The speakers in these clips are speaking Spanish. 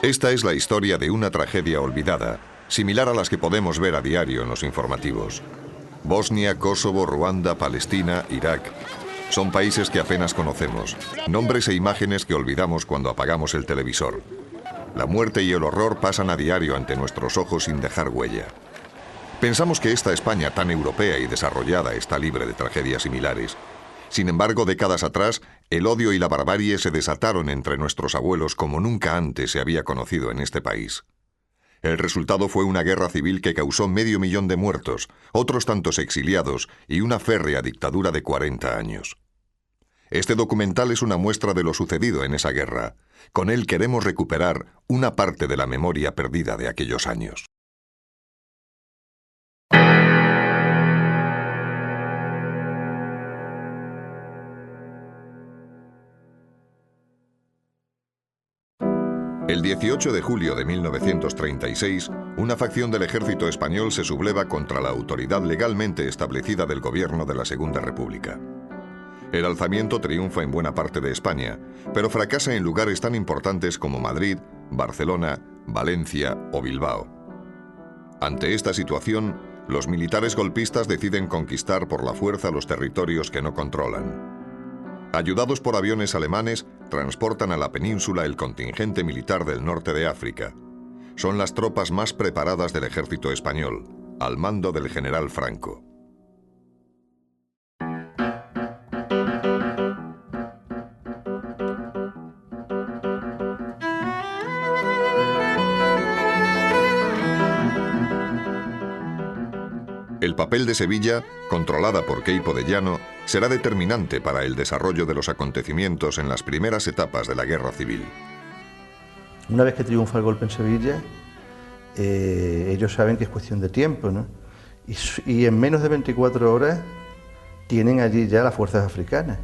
Esta es la historia de una tragedia olvidada, similar a las que podemos ver a diario en los informativos. Bosnia, Kosovo, Ruanda, Palestina, Irak. Son países que apenas conocemos, nombres e imágenes que olvidamos cuando apagamos el televisor. La muerte y el horror pasan a diario ante nuestros ojos sin dejar huella. Pensamos que esta España tan europea y desarrollada está libre de tragedias similares. Sin embargo, décadas atrás, el odio y la barbarie se desataron entre nuestros abuelos como nunca antes se había conocido en este país. El resultado fue una guerra civil que causó 500.000 de muertos, otros tantos exiliados y una férrea dictadura de 40 años. Este documental es una muestra de lo sucedido en esa guerra. Con él queremos recuperar una parte de la memoria perdida de aquellos años. El 18 de julio de 1936, una facción del ejército español se subleva contra la autoridad legalmente establecida del gobierno de la Segunda República. El alzamiento triunfa en buena parte de España, pero fracasa en lugares tan importantes como Madrid, Barcelona, Valencia o Bilbao. Ante esta situación, los militares golpistas deciden conquistar por la fuerza los territorios que no controlan. Ayudados por aviones alemanes, transportan a la península el contingente militar del norte de África. Son las tropas más preparadas del ejército español, al mando del general Franco. El papel de Sevilla, controlada por Queipo de Llano, será determinante para el desarrollo de los acontecimientos en las primeras etapas de la Guerra Civil. Una vez que triunfa el golpe en Sevilla, ellos saben que es cuestión de tiempo, ¿no? Y en menos de 24 horas tienen allí ya las fuerzas africanas,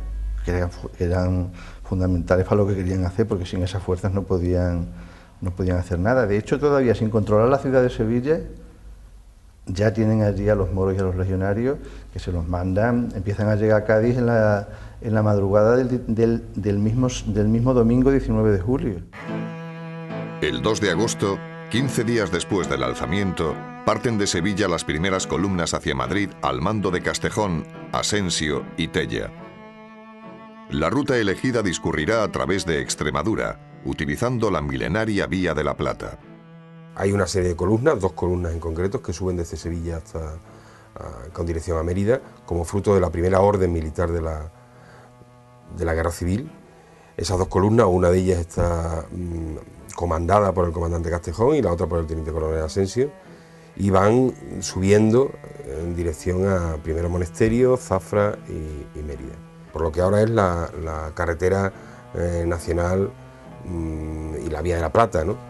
que eran fundamentales para lo que querían hacer, porque sin esas fuerzas no podían hacer nada. De hecho, todavía sin controlar la ciudad de Sevilla, ya tienen allí a los moros y a los legionarios que se los mandan, empiezan a llegar a Cádiz en la madrugada del mismo domingo 19 de julio. El 2 de agosto, 15 días después del alzamiento, parten de Sevilla las primeras columnas hacia Madrid al mando de Castejón, Asensio y Tella. La ruta elegida discurrirá a través de Extremadura, utilizando la milenaria Vía de la Plata. Hay una serie de columnas, 2 columnas en concreto, que suben desde Sevilla con dirección a Mérida, como fruto de la primera orden militar de la Guerra Civil. Esas 2 columnas, una de ellas está comandada por el comandante Castejón y la otra por el teniente coronel Asensio, y van subiendo en dirección a primero Monesterio, Zafra y Mérida. Por lo que ahora es la carretera nacional y la Vía de la Plata, ¿no?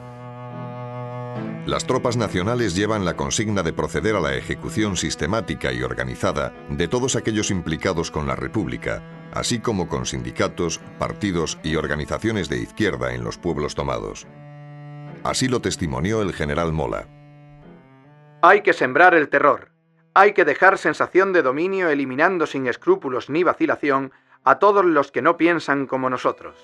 Las tropas nacionales llevan la consigna de proceder a la ejecución sistemática y organizada de todos aquellos implicados con la República, así como con sindicatos, partidos y organizaciones de izquierda en los pueblos tomados. Así lo testimonió el general Mola. Hay que sembrar el terror. Hay que dejar sensación de dominio eliminando sin escrúpulos ni vacilación a todos los que no piensan como nosotros.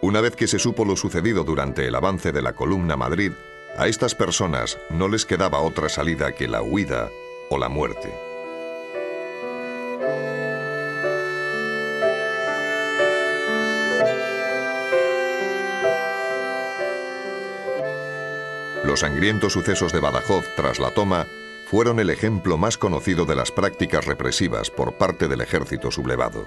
Una vez que se supo lo sucedido durante el avance de la columna Madrid, a estas personas no les quedaba otra salida que la huida o la muerte. Los sangrientos sucesos de Badajoz tras la toma fueron el ejemplo más conocido de las prácticas represivas por parte del ejército sublevado.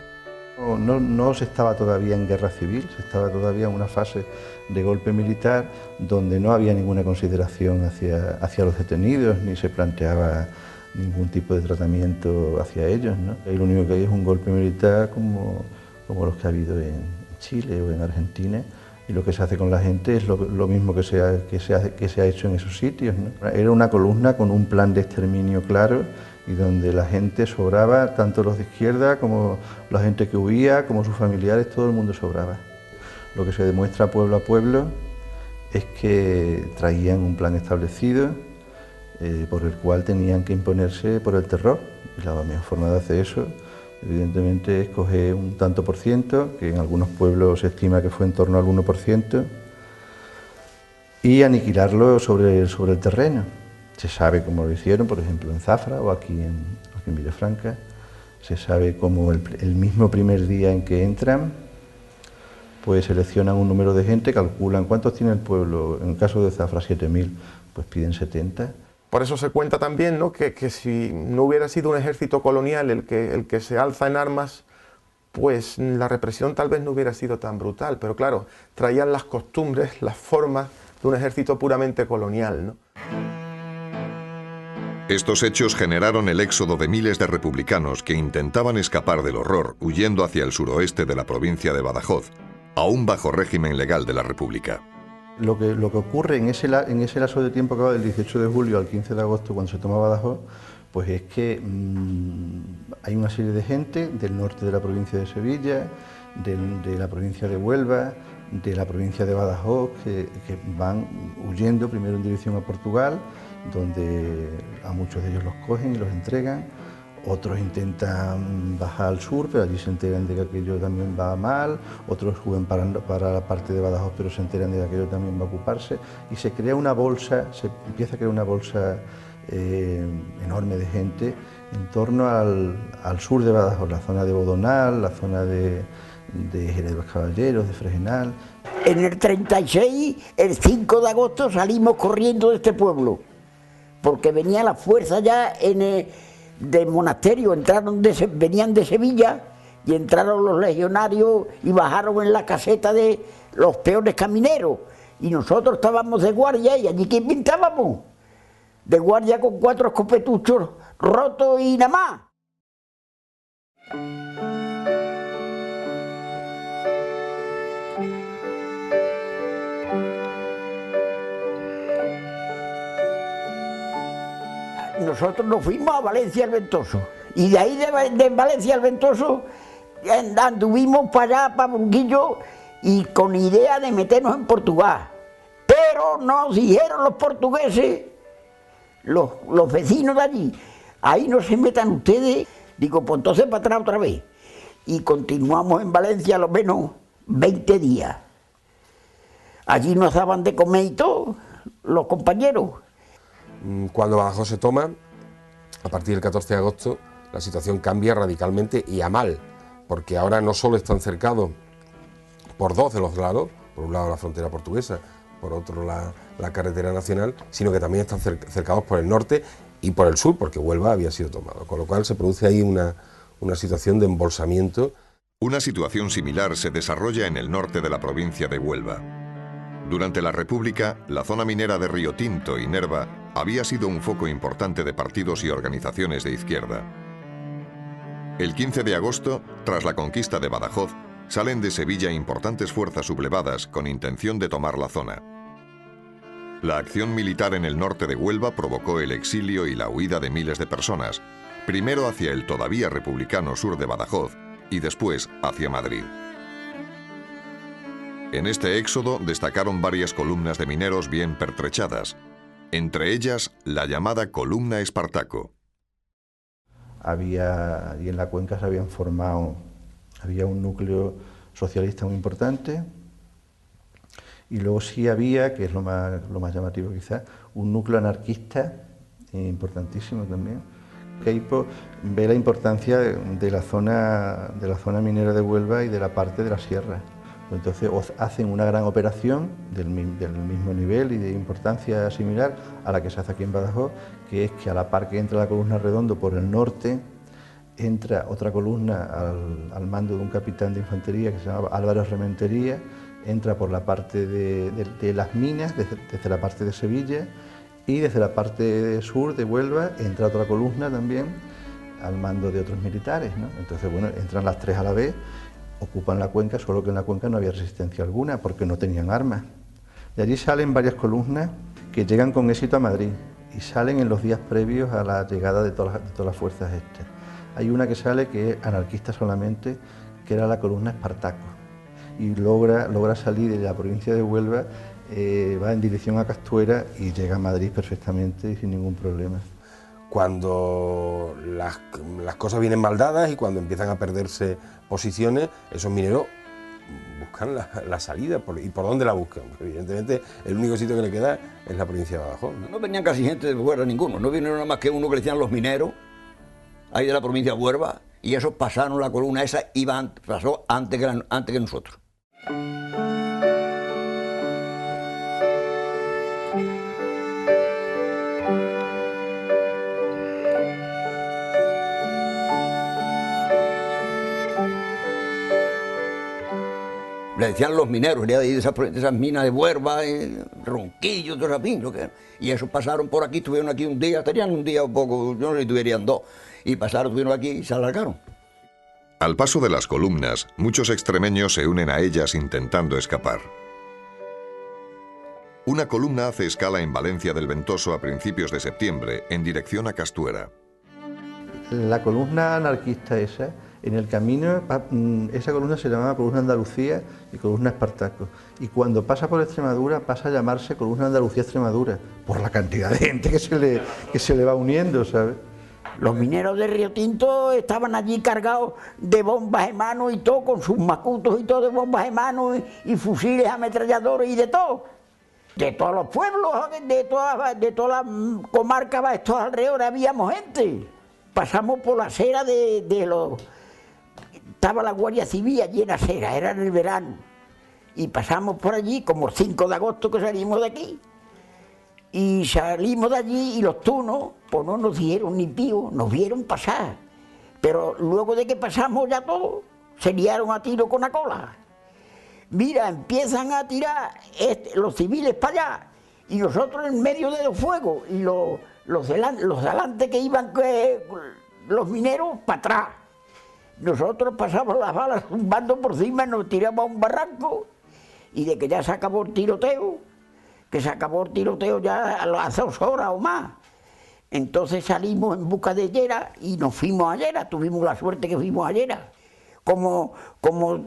No se estaba todavía en guerra civil, se estaba todavía en una fase de golpe militar donde no había ninguna consideración hacia los detenidos, ni se planteaba ningún tipo de tratamiento hacia ellos, ¿no? Y lo único que hay es un golpe militar como los que ha habido en Chile o en Argentina, y lo que se hace con la gente es lo mismo que se ha hecho en esos sitios, ¿no? Era una columna con un plan de exterminio claro, y donde la gente sobraba, tanto los de izquierda como la gente que huía, como sus familiares, todo el mundo sobraba. Lo que se demuestra pueblo a pueblo es que traían un plan establecido por el cual tenían que imponerse por el terror. Y la mejor forma de hacer eso, evidentemente, es coger un tanto por ciento, que en algunos pueblos se estima que fue en torno al 1%, y aniquilarlo sobre el terreno. Se sabe cómo lo hicieron, por ejemplo, en Zafra o aquí en Villafranca. Se sabe cómo el mismo primer día en que entran, pues seleccionan un número de gente, calculan cuántos tiene el pueblo. En el caso de Zafra, 7.000, pues piden 70. Por eso se cuenta también, ¿no?, que si no hubiera sido un ejército colonial el que se alza en armas, pues la represión tal vez no hubiera sido tan brutal. Pero claro, traían las costumbres, las formas de un ejército puramente colonial, ¿no? Estos hechos generaron el éxodo de miles de republicanos que intentaban escapar del horror huyendo hacia el suroeste de la provincia de Badajoz, aún bajo régimen legal de la República. Lo que ocurre en ese lapso de tiempo que va del 18 de julio al 15 de agosto, cuando se toma Badajoz, pues es que hay una serie de gente del norte de la provincia de Sevilla, de la provincia de Huelva, de la provincia de Badajoz, que van huyendo primero en dirección a Portugal, donde a muchos de ellos los cogen y los entregan. Otros intentan bajar al sur, pero allí se enteran de que aquello también va mal. Otros suben para la parte de Badajoz, pero se enteran de que aquello también va a ocuparse. Y se crea una bolsa, se empieza a crear una bolsa enorme de gente en torno al sur de Badajoz, la zona de Bodonal, la zona de Jerez de los Caballeros, de Fregenal. En el 36, el 5 de agosto, salimos corriendo de este pueblo, porque venía la fuerza ya del monasterio, venían de Sevilla y entraron los legionarios y bajaron en la caseta de los peones camineros. Y nosotros estábamos de guardia y allí ¿qué pintábamos? De guardia con 4 escopetuchos rotos y nada más. Nosotros nos fuimos a Valencia el Ventoso y de ahí de Valencia el Ventoso anduvimos para allá, para Burguillo, y con idea de meternos en Portugal. Pero nos dijeron los portugueses, los vecinos de allí, ahí no se metan ustedes. Digo, pues entonces para atrás otra vez. Y continuamos en Valencia a lo menos 20 días. Allí nos daban de comer y todo, los compañeros. Cuando Badajoz se toma, a partir del 14 de agosto, la situación cambia radicalmente y a mal, porque ahora no solo están cercados por 2 de los lados, por un lado la frontera portuguesa, por otro la carretera nacional, sino que también están cercados por el norte y por el sur, porque Huelva había sido tomado, con lo cual se produce ahí una situación de embolsamiento. Una situación similar se desarrolla en el norte de la provincia de Huelva. Durante la República, la zona minera de Río Tinto y Nerva había sido un foco importante de partidos y organizaciones de izquierda. El 15 de agosto, tras la conquista de Badajoz, salen de Sevilla importantes fuerzas sublevadas con intención de tomar la zona. La acción militar en el norte de Huelva provocó el exilio y la huida de miles de personas, primero hacia el todavía republicano sur de Badajoz y después hacia Madrid. En este éxodo destacaron varias columnas de mineros bien pertrechadas, entre ellas la llamada Columna Espartaco. Y en la cuenca se había un núcleo socialista muy importante, y luego sí había, que es lo más llamativo quizás, un núcleo anarquista importantísimo también. Queipo ve la importancia de la zona minera de Huelva y de la parte de la sierra. Entonces hacen una gran operación del mismo nivel y de importancia similar a la que se hace aquí en Badajoz, que es que a la par que entra la columna Redondo por el norte, entra otra columna al mando de un capitán de infantería que se llamaba Álvaro Rementería, entra por la parte de las minas, desde la parte de Sevilla, y desde la parte sur de Huelva entra otra columna también al mando de otros militares, ¿no? Entonces, bueno, entran las 3 a la vez, ocupan la cuenca, solo que en la cuenca no había resistencia alguna porque no tenían armas. De allí salen varias columnas que llegan con éxito a Madrid y salen en los días previos a la llegada de todas las fuerzas estas. Hay una que sale que es anarquista solamente, que era la columna Espartaco, y logra salir de la provincia de Huelva, va en dirección a Castuera y llega a Madrid perfectamente y sin ningún problema. Cuando las cosas vienen mal dadas y cuando empiezan a perderse posiciones, esos mineros buscan la salida. ¿Y por dónde la buscan? Evidentemente, el único sitio que le queda es la provincia de Badajoz, ¿no? No venían casi gente de fuera ninguno, no vinieron nada más que uno que le decían los mineros, ahí de la provincia de Huelva, y esos pasaron la columna esa, pasó antes que nosotros. Le decían los mineros, de esas minas de Huelva, Ronquillo, todo eso, y esos pasaron por aquí, estuvieron aquí un día, tenían un día un poco, yo no sé si tuvieran dos, y pasaron, estuvieron aquí y se alargaron. Al paso de las columnas, muchos extremeños se unen a ellas intentando escapar. Una columna hace escala en Valencia del Ventoso a principios de septiembre, en dirección a Castuera. La columna anarquista esa, en el camino, esa columna se llamaba Columna Andalucía y Columna Espartaco. Y cuando pasa por Extremadura, pasa a llamarse Columna Andalucía-Extremadura, por la cantidad de gente que se le va uniendo, ¿sabes? Los mineros de Río Tinto estaban allí cargados de bombas de mano y todo, con sus macutos y todo de bombas de mano y fusiles ametralladores y de todo. De todos los pueblos, de todas las comarcas, de estos alrededores habíamos gente. Pasamos por la acera de los... Estaba la Guardia Civil allí en la acera, era en el verano. Y pasamos por allí, como el 5 de agosto que salimos de aquí. Y salimos de allí y los tunos, pues no nos dijeron ni pío, nos vieron pasar. Pero luego de que pasamos ya todo, se liaron a tiro con la cola. Mira, empiezan a tirar los civiles para allá y nosotros en medio de los fuegos y los delante que iban los mineros para atrás. Nosotros pasamos las balas zumbando por encima, nos tiramos a un barranco y de que ya se acabó el tiroteo, ya a las 2 horas o más. Entonces salimos en busca de Llera y nos fuimos a Llera, tuvimos la suerte que fuimos a Llera. Como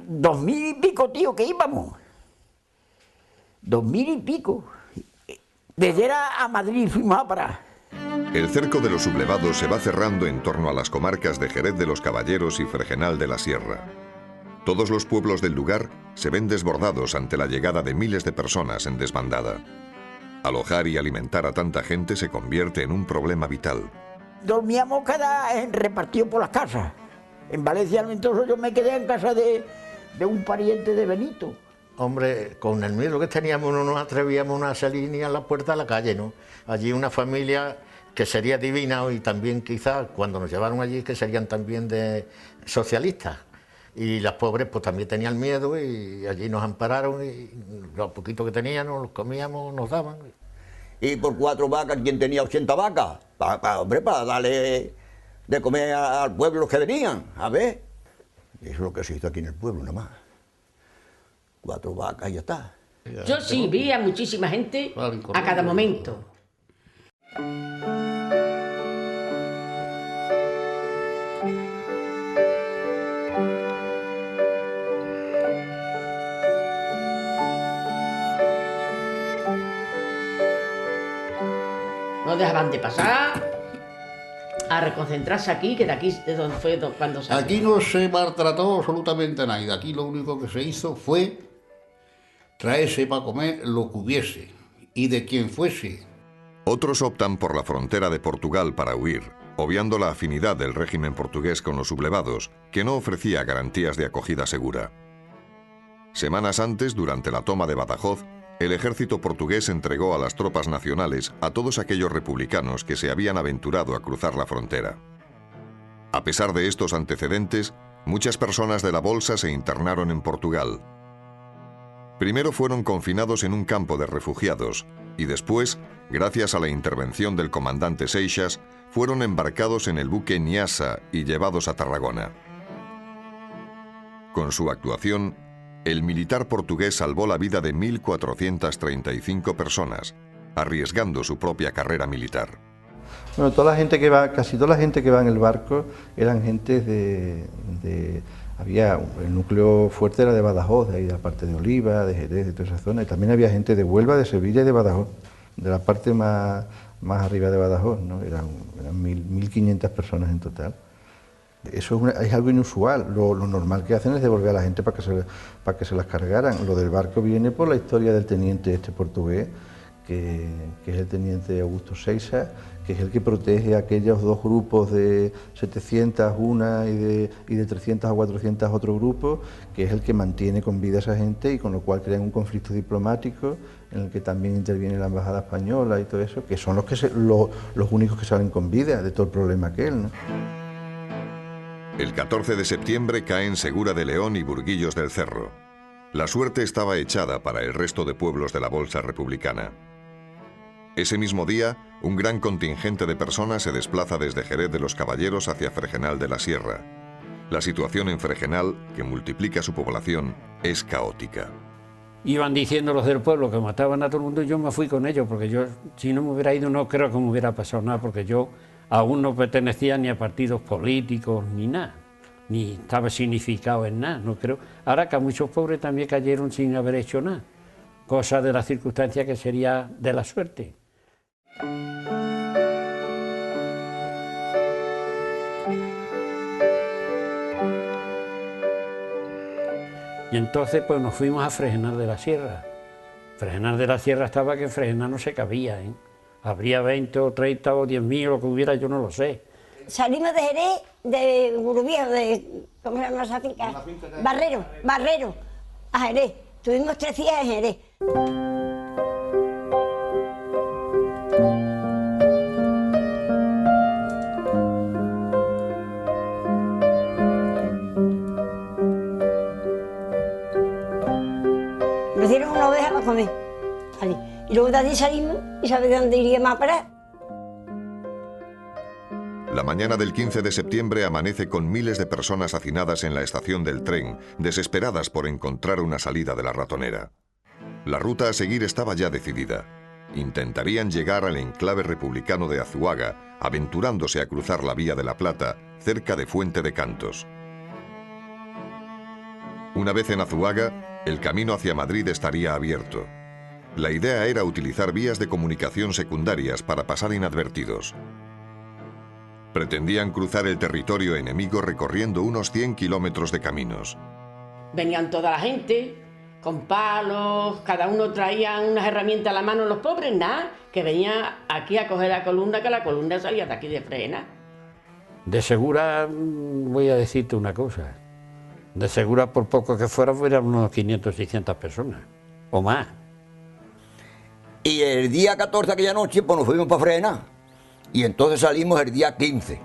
2000 y pico, tío, que íbamos. 2000 y pico. De Llera a Madrid fuimos a parar. El cerco de los sublevados se va cerrando en torno a las comarcas de Jerez de los Caballeros y Fregenal de la Sierra. Todos los pueblos del lugar se ven desbordados ante la llegada de miles de personas en desbandada. Alojar y alimentar a tanta gente se convierte en un problema vital. Dormíamos repartidos por las casas. En Valencia del Ventoso yo me quedé en casa de un pariente de Benito. Hombre, con el miedo que teníamos no nos atrevíamos a salir ni a la puerta de la calle, ¿no? Allí una familia que sería divina y también quizás cuando nos llevaron allí que serían también de socialistas. Y las pobres pues también tenían miedo y allí nos ampararon y lo poquito que teníamos, los comíamos, nos daban. Y por 4 vacas, ¿quién tenía 80 vacas? Para darle de comer al pueblo los que venían, a ver. Eso es lo que se hizo aquí en el pueblo, nada más. 4 vacas y ya está. Yo sí vi a muchísima gente a cada momento. No dejaban de pasar a reconcentrarse aquí, que de aquí es donde fue cuando salió. Aquí no se maltrató absolutamente a nadie. Aquí lo único que se hizo fue traerse para comer lo que hubiese y de quien fuese. Otros optan por la frontera de Portugal para huir, obviando la afinidad del régimen portugués con los sublevados, que no ofrecía garantías de acogida segura. Semanas antes, durante la toma de Badajoz, el ejército portugués entregó a las tropas nacionales a todos aquellos republicanos que se habían aventurado a cruzar la frontera. A pesar de estos antecedentes, muchas personas de la Bolsa se internaron en Portugal. Primero fueron confinados en un campo de refugiados y después, gracias a la intervención del comandante Seixas, fueron embarcados en el buque Nyassa y llevados a Tarragona. Con su actuación, el militar portugués salvó la vida de 1.435 personas, arriesgando su propia carrera militar. Bueno, casi toda la gente que va en el barco eran gente había el núcleo fuerte era de Badajoz, de ahí de la parte de Oliva, de Jerez, de toda esa zona, y también había gente de Huelva, de Sevilla y de Badajoz, de la parte más arriba de Badajoz, ¿no? Eran 1.500 personas en total. Eso es algo inusual. Lo normal que hacen es devolver a la gente para que se las cargaran. Lo del barco viene por la historia del teniente portugués, que es el teniente Augusto Seiza, que es el que protege a aquellos dos grupos de 700 una y de 300 a 400 otro grupo, que es el que mantiene con vida a esa gente y con lo cual crean un conflicto diplomático en el que también interviene la embajada española y todo eso, que son los únicos que salen con vida de todo el problema aquel, ¿no? El 14 de septiembre caen Segura de León y Burguillos del Cerro. La suerte estaba echada para el resto de pueblos de la Bolsa republicana. Ese mismo día, un gran contingente de personas se desplaza desde Jerez de los Caballeros hacia Fregenal de la Sierra. La situación en Fregenal, que multiplica su población, es caótica. Iban diciendo los del pueblo que mataban a todo el mundo y yo me fui con ellos, porque yo, si no me hubiera ido, no creo que me hubiera pasado nada, porque yo aún no pertenecía ni a partidos políticos ni nada, ni estaba significado en nada, no creo. Ahora que a muchos pobres también cayeron sin haber hecho nada, cosa de la circunstancia que sería de la suerte. Y entonces pues nos fuimos a Fregenal de la Sierra. Fregenal de la Sierra estaba que en Fregenal no se cabía, ¿eh? Habría 20 o 30 o 10.000, lo que hubiera, yo no lo sé. Salimos de Jerez, de Gurubío, de, ¿cómo se llama esa finca? Barrero, a Jerez. Tuvimos 3 días en Jerez. Nos dieron una oveja para comer. Allí. Y luego de allí salimos y ¿sabes de dónde iríamos a parar? La mañana del 15 de septiembre amanece con miles de personas hacinadas en la estación del tren, desesperadas por encontrar una salida de la ratonera. La ruta a seguir estaba ya decidida. Intentarían llegar al enclave republicano de Azuaga, aventurándose a cruzar la Vía de la Plata, cerca de Fuente de Cantos. Una vez en Azuaga, el camino hacia Madrid estaría abierto. La idea era utilizar vías de comunicación secundarias para pasar inadvertidos. Pretendían cruzar el territorio enemigo recorriendo unos 100 kilómetros de caminos. Venían toda la gente, con palos, cada uno traía unas herramientas a la mano, los pobres nada, que venían aquí a coger la columna, que la columna salía de aquí de Fregenal. De Segura, voy a decirte una cosa, de Segura por poco que fuera, fueran unos 500 o 600 personas, o más. Y el día 14 aquella noche, pues nos fuimos para Fregenal. Y entonces salimos el día 15.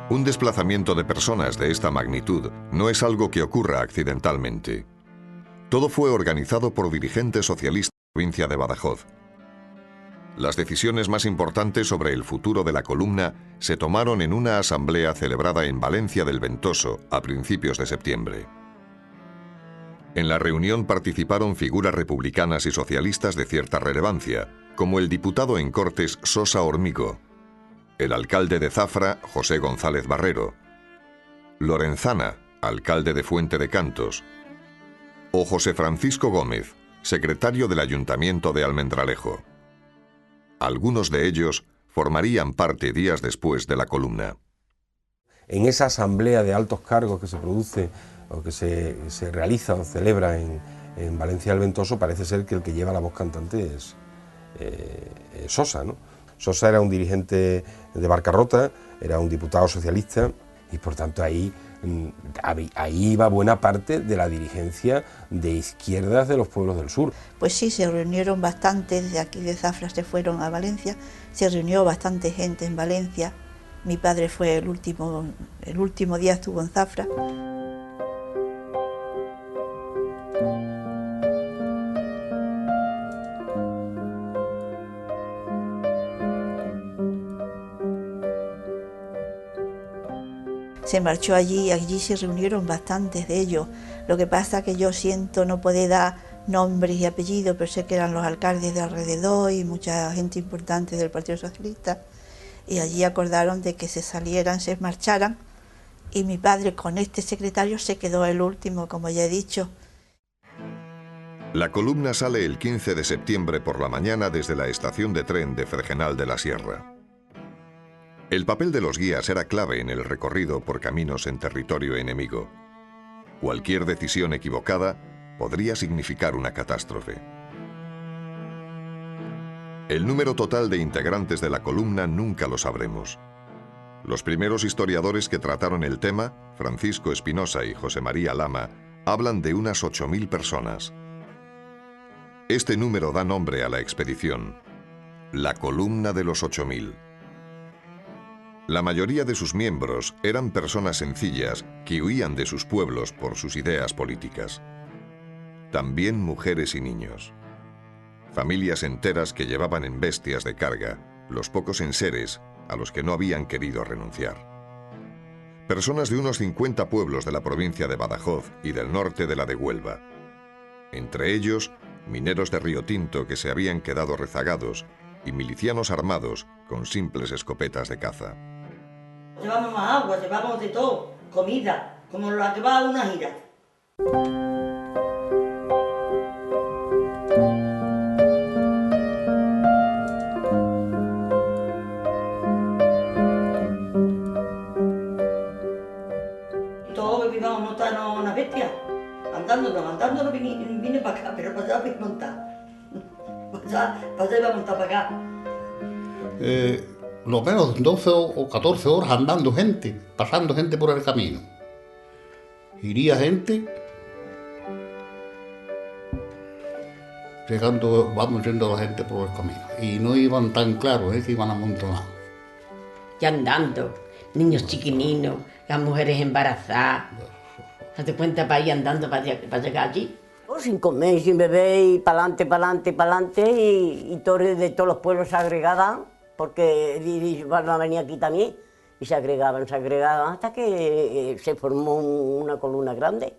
Un desplazamiento de personas de esta magnitud no es algo que ocurra accidentalmente. Todo fue organizado por dirigentes socialistas de la provincia de Badajoz. Las decisiones más importantes sobre el futuro de la columna se tomaron en una asamblea celebrada en Valencia del Ventoso a principios de septiembre. En la reunión participaron figuras republicanas y socialistas de cierta relevancia, como el diputado en Cortes Sosa Hormigo, el alcalde de Zafra, José González Barrero, Lorenzana, alcalde de Fuente de Cantos, o José Francisco Gómez, secretario del Ayuntamiento de Almendralejo. Algunos de ellos formarían parte días después de la columna. En esa asamblea de altos cargos que se produce o que se realiza o celebra en Valencia del Ventoso, parece ser que el que lleva la voz cantante es Sosa, ¿no? Sosa era un dirigente de Barcarrota, era un diputado socialista y por tanto ahí iba buena parte de la dirigencia de izquierdas de los pueblos del sur. Pues sí, se reunieron bastantes, de aquí de Zafra se fueron a Valencia, se reunió bastante gente en Valencia. Mi padre fue el último día estuvo en Zafra. Se marchó allí y allí se reunieron bastantes de ellos. Lo que pasa es que yo siento no poder dar nombres y apellidos, pero sé que eran los alcaldes de alrededor y mucha gente importante del Partido Socialista. Y allí acordaron de que se salieran, se marcharan. Y mi padre con este secretario se quedó el último, como ya he dicho. La columna sale el 15 de septiembre por la mañana desde la estación de tren de Fregenal de la Sierra. El papel de los guías era clave en el recorrido por caminos en territorio enemigo. Cualquier decisión equivocada podría significar una catástrofe. El número total de integrantes de la columna nunca lo sabremos. Los primeros historiadores que trataron el tema, Francisco Espinosa y José María Lama, hablan de unas 8.000 personas. Este número da nombre a la expedición, la Columna de los 8.000. La mayoría de sus miembros eran personas sencillas que huían de sus pueblos por sus ideas políticas. También mujeres y niños. Familias enteras que llevaban en bestias de carga los pocos enseres a los que no habían querido renunciar. Personas de unos 50 pueblos de la provincia de Badajoz y del norte de la de Huelva. Entre ellos, mineros de Río Tinto que se habían quedado rezagados y milicianos armados con simples escopetas de caza. Llevamos más agua, llevamos de todo, comida, como la que va a una gira. Todos que íbamos a montarnos una bestia, andando, vine para acá, pero para allá voy a montar. Para allá iba a montar para acá. Lo menos 12 o 14 horas andando gente, pasando gente por el camino. Iría gente, vamos yendo la gente por el camino. Y no iban tan claros, que iban amontonados. Y andando, niños chiquininos, las mujeres embarazadas. ¿Te cuenta para ir andando para llegar allí? Sin comer, sin beber, y para adelante, y de todos los pueblos se agregaban, porque van a venir aquí también, y se agregaban hasta que se formó una columna grande.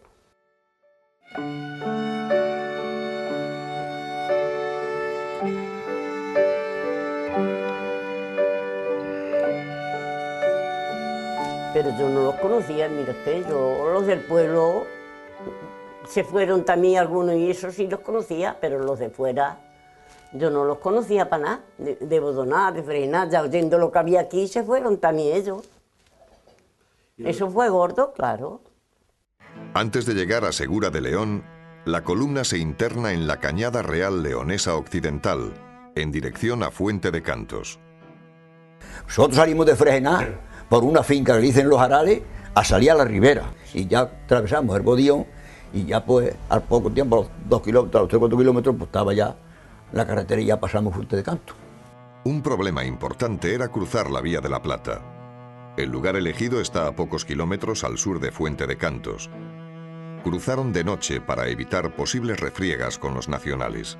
Pero yo no los conocía, mire usted, los del pueblo se fueron también algunos y eso sí los conocía, pero los de fuera yo no los conocía para nada, de Bodoná, de Frená, ya oyendo lo que había aquí se fueron también ellos. Eso fue gordo, claro. Antes de llegar a Segura de León, la columna se interna en la Cañada Real Leonesa Occidental, en dirección a Fuente de Cantos. Nosotros salimos de Frená por una finca que le dicen Los Arales a salir a la ribera y ya atravesamos el Bodión y ya pues al poco tiempo, a los 2 kilómetros, a los 3 o 4 kilómetros, pues estaba ya la carretera y ya pasamos Fuente de Cantos. Un problema importante era cruzar la Vía de la Plata. El lugar elegido está a pocos kilómetros al sur de Fuente de Cantos. Cruzaron de noche para evitar posibles refriegas con los nacionales.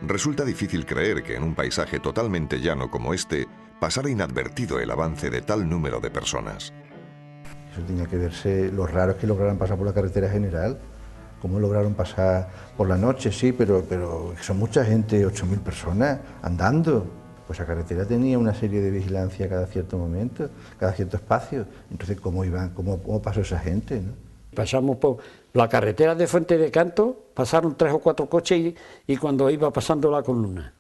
Resulta difícil creer que en un paisaje totalmente llano como este pasara inadvertido el avance de tal número de personas. Eso tenía que verse, los raros que lograran pasar por la carretera general, cómo lograron pasar por la noche, sí, pero son mucha gente, 8.000 personas andando. Pues la carretera tenía una serie de vigilancia cada cierto momento, cada cierto espacio. Entonces, ¿cómo pasó esa gente, ¿no? Pasamos por la carretera de Fuente de Cantos, pasaron 3 o 4 coches y cuando iba pasando la columna.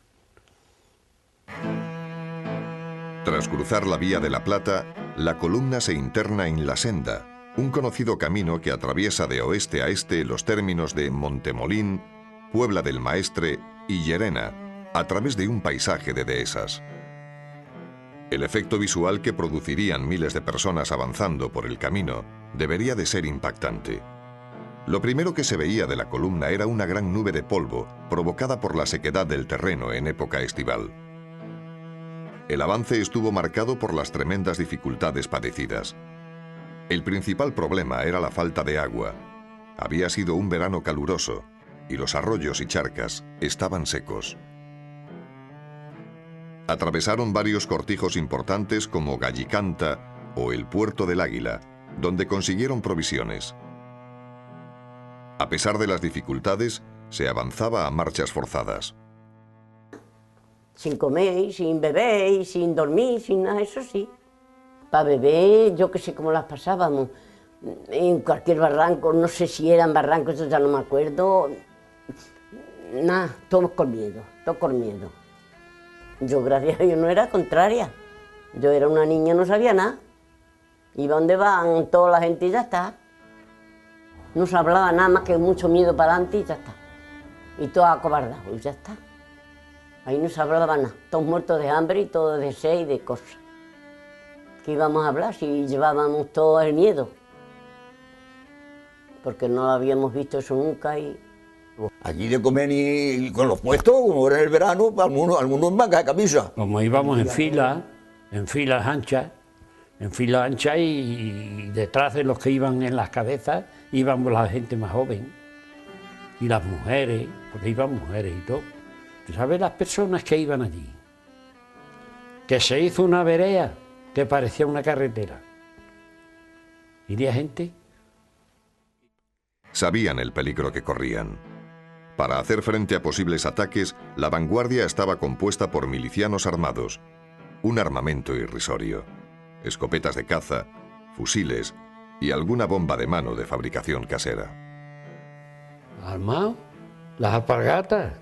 Tras cruzar la Vía de la Plata, la columna se interna en La Senda, un conocido camino que atraviesa de oeste a este los términos de Montemolín, Puebla del Maestre y Llerena, a través de un paisaje de dehesas. El efecto visual que producirían miles de personas avanzando por el camino debería de ser impactante. Lo primero que se veía de la columna era una gran nube de polvo provocada por la sequedad del terreno en época estival. El avance estuvo marcado por las tremendas dificultades padecidas. El principal problema era la falta de agua. Había sido un verano caluroso y los arroyos y charcas estaban secos. Atravesaron varios cortijos importantes como Gallicanta o el Puerto del Águila, donde consiguieron provisiones. A pesar de las dificultades, se avanzaba a marchas forzadas. Sin comer, sin beber, sin dormir, sin nada, eso sí. Para beber, yo que sé cómo las pasábamos, en cualquier barranco, no sé si eran barrancos, yo ya no me acuerdo. Nada, todos con miedo, todos con miedo. Yo, gracias a Dios, no era contraria. Yo era una niña, no sabía nada. Iba donde van toda la gente y ya está. No se hablaba nada más que mucho miedo para adelante y ya está. Y todo acobardado y ya está. Ahí no se hablaba nada. Todos muertos de hambre y todos de sed y de cosas. ¿Qué íbamos a hablar si llevábamos todo el miedo? Porque no habíamos visto eso nunca y... Allí de comer y con los puestos, como era el verano, algunos en manga de camisa. Como íbamos en filas anchas, y detrás de los que iban en las cabezas íbamos la gente más joven y las mujeres, porque iban mujeres y todo. ¿Tú sabes las personas que iban allí? Que se hizo una vereda que parecía una carretera. ¿Iría gente? Sabían el peligro que corrían. Para hacer frente a posibles ataques, la vanguardia estaba compuesta por milicianos armados, un armamento irrisorio, escopetas de caza, fusiles y alguna bomba de mano de fabricación casera. ¿Armado? ¿Las alpargatas?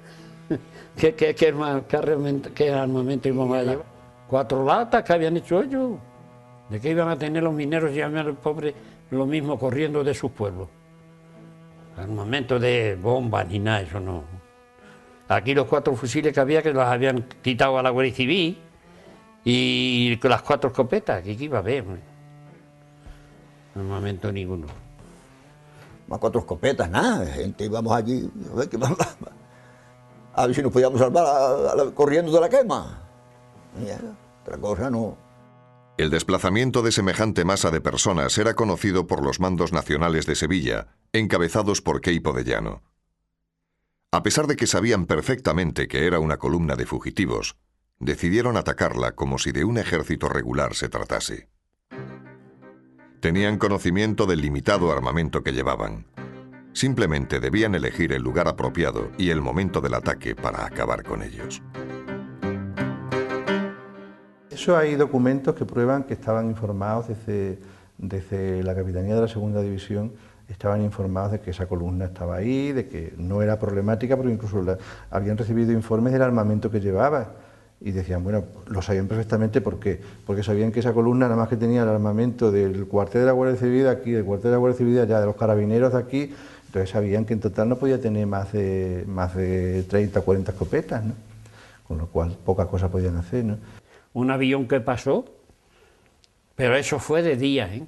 ¿Qué armamento íbamos a llevar? 4 latas que habían hecho ellos. ¿De qué iban a tener los mineros y al pobre lo mismo corriendo de sus pueblos? Armamento de bombas ni nada, eso no. Aquí los 4 fusiles que había, que los habían quitado a la Guardia Civil, y las 4 escopetas, ¿qué iba a haber? Armamento ninguno. Más 4 escopetas, nada, gente, íbamos allí, a ver si nos podíamos salvar corriendo de la quema. Otra cosa no. El desplazamiento de semejante masa de personas era conocido por los mandos nacionales de Sevilla, encabezados por Queipo de Llano. A pesar de que sabían perfectamente que era una columna de fugitivos, decidieron atacarla como si de un ejército regular se tratase. Tenían conocimiento del limitado armamento que llevaban. Simplemente debían elegir el lugar apropiado y el momento del ataque para acabar con ellos. Eso hay documentos que prueban que estaban informados desde la Capitanía de la Segunda División, estaban informados de que esa columna estaba ahí, de que no era problemática, porque incluso habían recibido informes del armamento que llevaba y decían, bueno, lo sabían perfectamente. ¿Por qué? Porque sabían que esa columna nada más que tenía el armamento del cuartel de la Guardia Civil de aquí, del cuartel de la Guardia Civil de allá, de los carabineros de aquí, entonces sabían que en total no podía tener más de 30 o 40 escopetas, ¿no? Con lo cual poca cosa podían hacer, ¿no? Un avión que pasó, pero eso fue de día, ¿eh?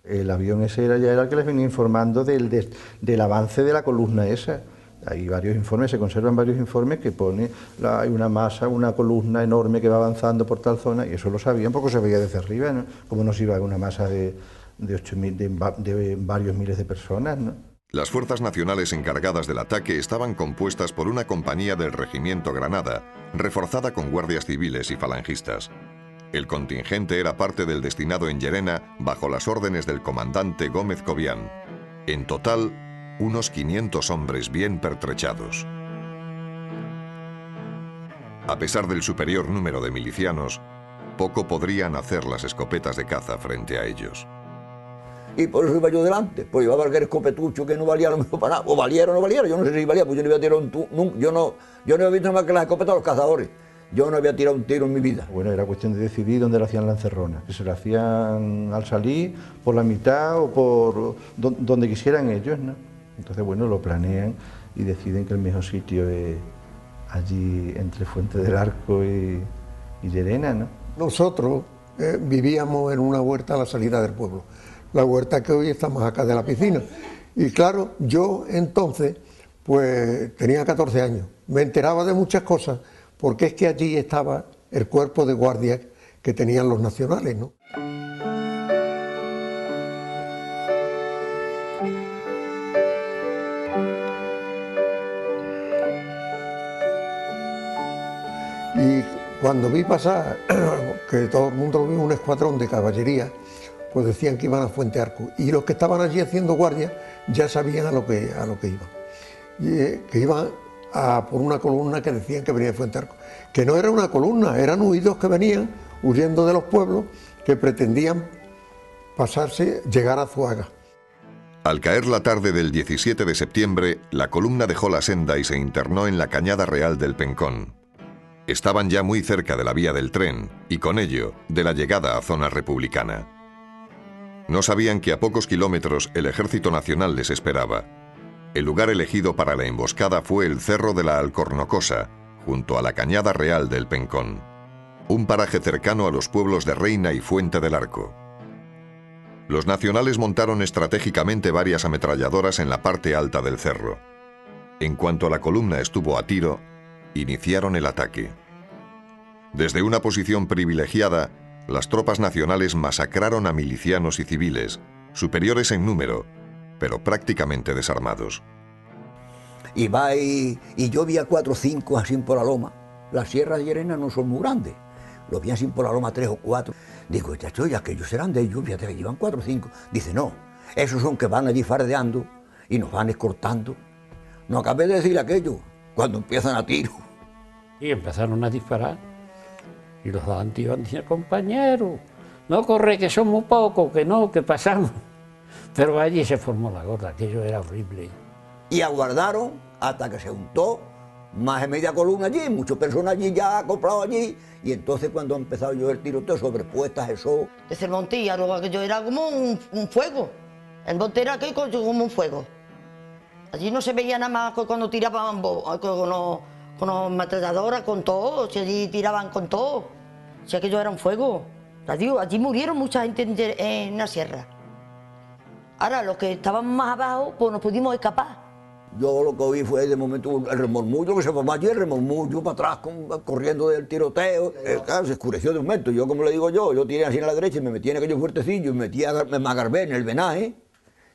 El avión ese ya era el que les venía informando del avance de la columna esa. Hay varios informes, se conservan varios informes que pone, hay una masa, una columna enorme que va avanzando por tal zona, y eso lo sabían porque se veía desde arriba, ¿no? Como no se iba a una masa de varios miles de personas, ¿no? Las fuerzas nacionales encargadas del ataque estaban compuestas por una compañía del Regimiento Granada, reforzada con guardias civiles y falangistas. El contingente era parte del destinado en Llerena bajo las órdenes del comandante Gómez Cobián. En total, unos 500 hombres bien pertrechados. A pesar del superior número de milicianos, poco podrían hacer las escopetas de caza frente a ellos. Y por eso iba yo delante, pues llevaba aquel escopetucho que no valía lo mismo para nada, o valiera o no valiera, yo no sé si valía, pues yo no había tirado yo no había visto más que las escopetas de los cazadores, yo no había tirado un tiro en mi vida. Bueno, era cuestión de decidir dónde lo hacían la encerrona, que se lo hacían al salir, por la mitad o por donde quisieran ellos, ¿no? Entonces, bueno, lo planean y deciden que el mejor sitio es allí entre Fuente del Arco y Llerena, ¿no? Nosotros vivíamos en una huerta a la salida del pueblo. La huerta que hoy está más acá de la piscina. Y claro, yo entonces, pues tenía 14 años, me enteraba de muchas cosas, porque es que allí estaba el cuerpo de guardia que tenían los nacionales, ¿no? Y cuando vi pasar, que todo el mundo vio un escuadrón de caballería, pues decían que iban a Fuente Arco, y los que estaban allí haciendo guardia ya sabían a lo que iban, y que iban a por una columna que decían que venía de Fuente Arco, que no era una columna, eran huidos que venían huyendo de los pueblos que pretendían llegar a Zuaga. Al caer la tarde del 17 de septiembre, la columna dejó la senda y se internó en la Cañada Real del Pencón. Estaban ya muy cerca de la vía del tren y con ello de la llegada a zona republicana. No sabían que a pocos kilómetros el Ejército Nacional les esperaba. El lugar elegido para la emboscada fue el Cerro de la Alcornocosa, junto a la Cañada Real del Pencón, un paraje cercano a los pueblos de Reina y Fuente del Arco. Los nacionales montaron estratégicamente varias ametralladoras en la parte alta del cerro. En cuanto la columna estuvo a tiro, iniciaron el ataque. Desde una posición privilegiada, las tropas nacionales masacraron a milicianos y civiles, superiores en número, pero prácticamente desarmados. Y yo vi a 4 o 5 así por la loma. Las sierras de Llerena no son muy grandes. Los vi así por la loma 3 o 4. Digo, chacho, ya que ellos serán de ellos, fíjate que llevan 4 o 5. Dice, no, esos son que van allí fardeando y nos van escortando. No acabé de decir aquello, cuando empiezan a tiro. Y empezaron a disparar. Y los de antiguos decían, compañeros, no corre, que somos pocos, que no, que pasamos. Pero allí se formó la gorda, aquello era horrible. Y aguardaron hasta que se juntó más de media columna allí, muchas personas allí ya acoplados allí, y entonces cuando ha empezado yo el tiroteo sobrepuestas eso. Desde el monte ya luego aquello era como un fuego, el monte era aquello como un fuego. Allí no se veía nada más cuando tiraban con las ametralladoras, con todo, si allí tiraban con todo, si aquello era un fuego. Allí murieron mucha gente en la sierra. Ahora, los que estaban más abajo, pues nos pudimos escapar. Yo lo que vi fue de momento el remormullo que se formó allí, el remormullo para atrás, corriendo del tiroteo. Claro, se oscureció de un momento. Yo, como le digo yo tiré así a la derecha y me metí en aquellos fuertecillos, me agarré en el venaje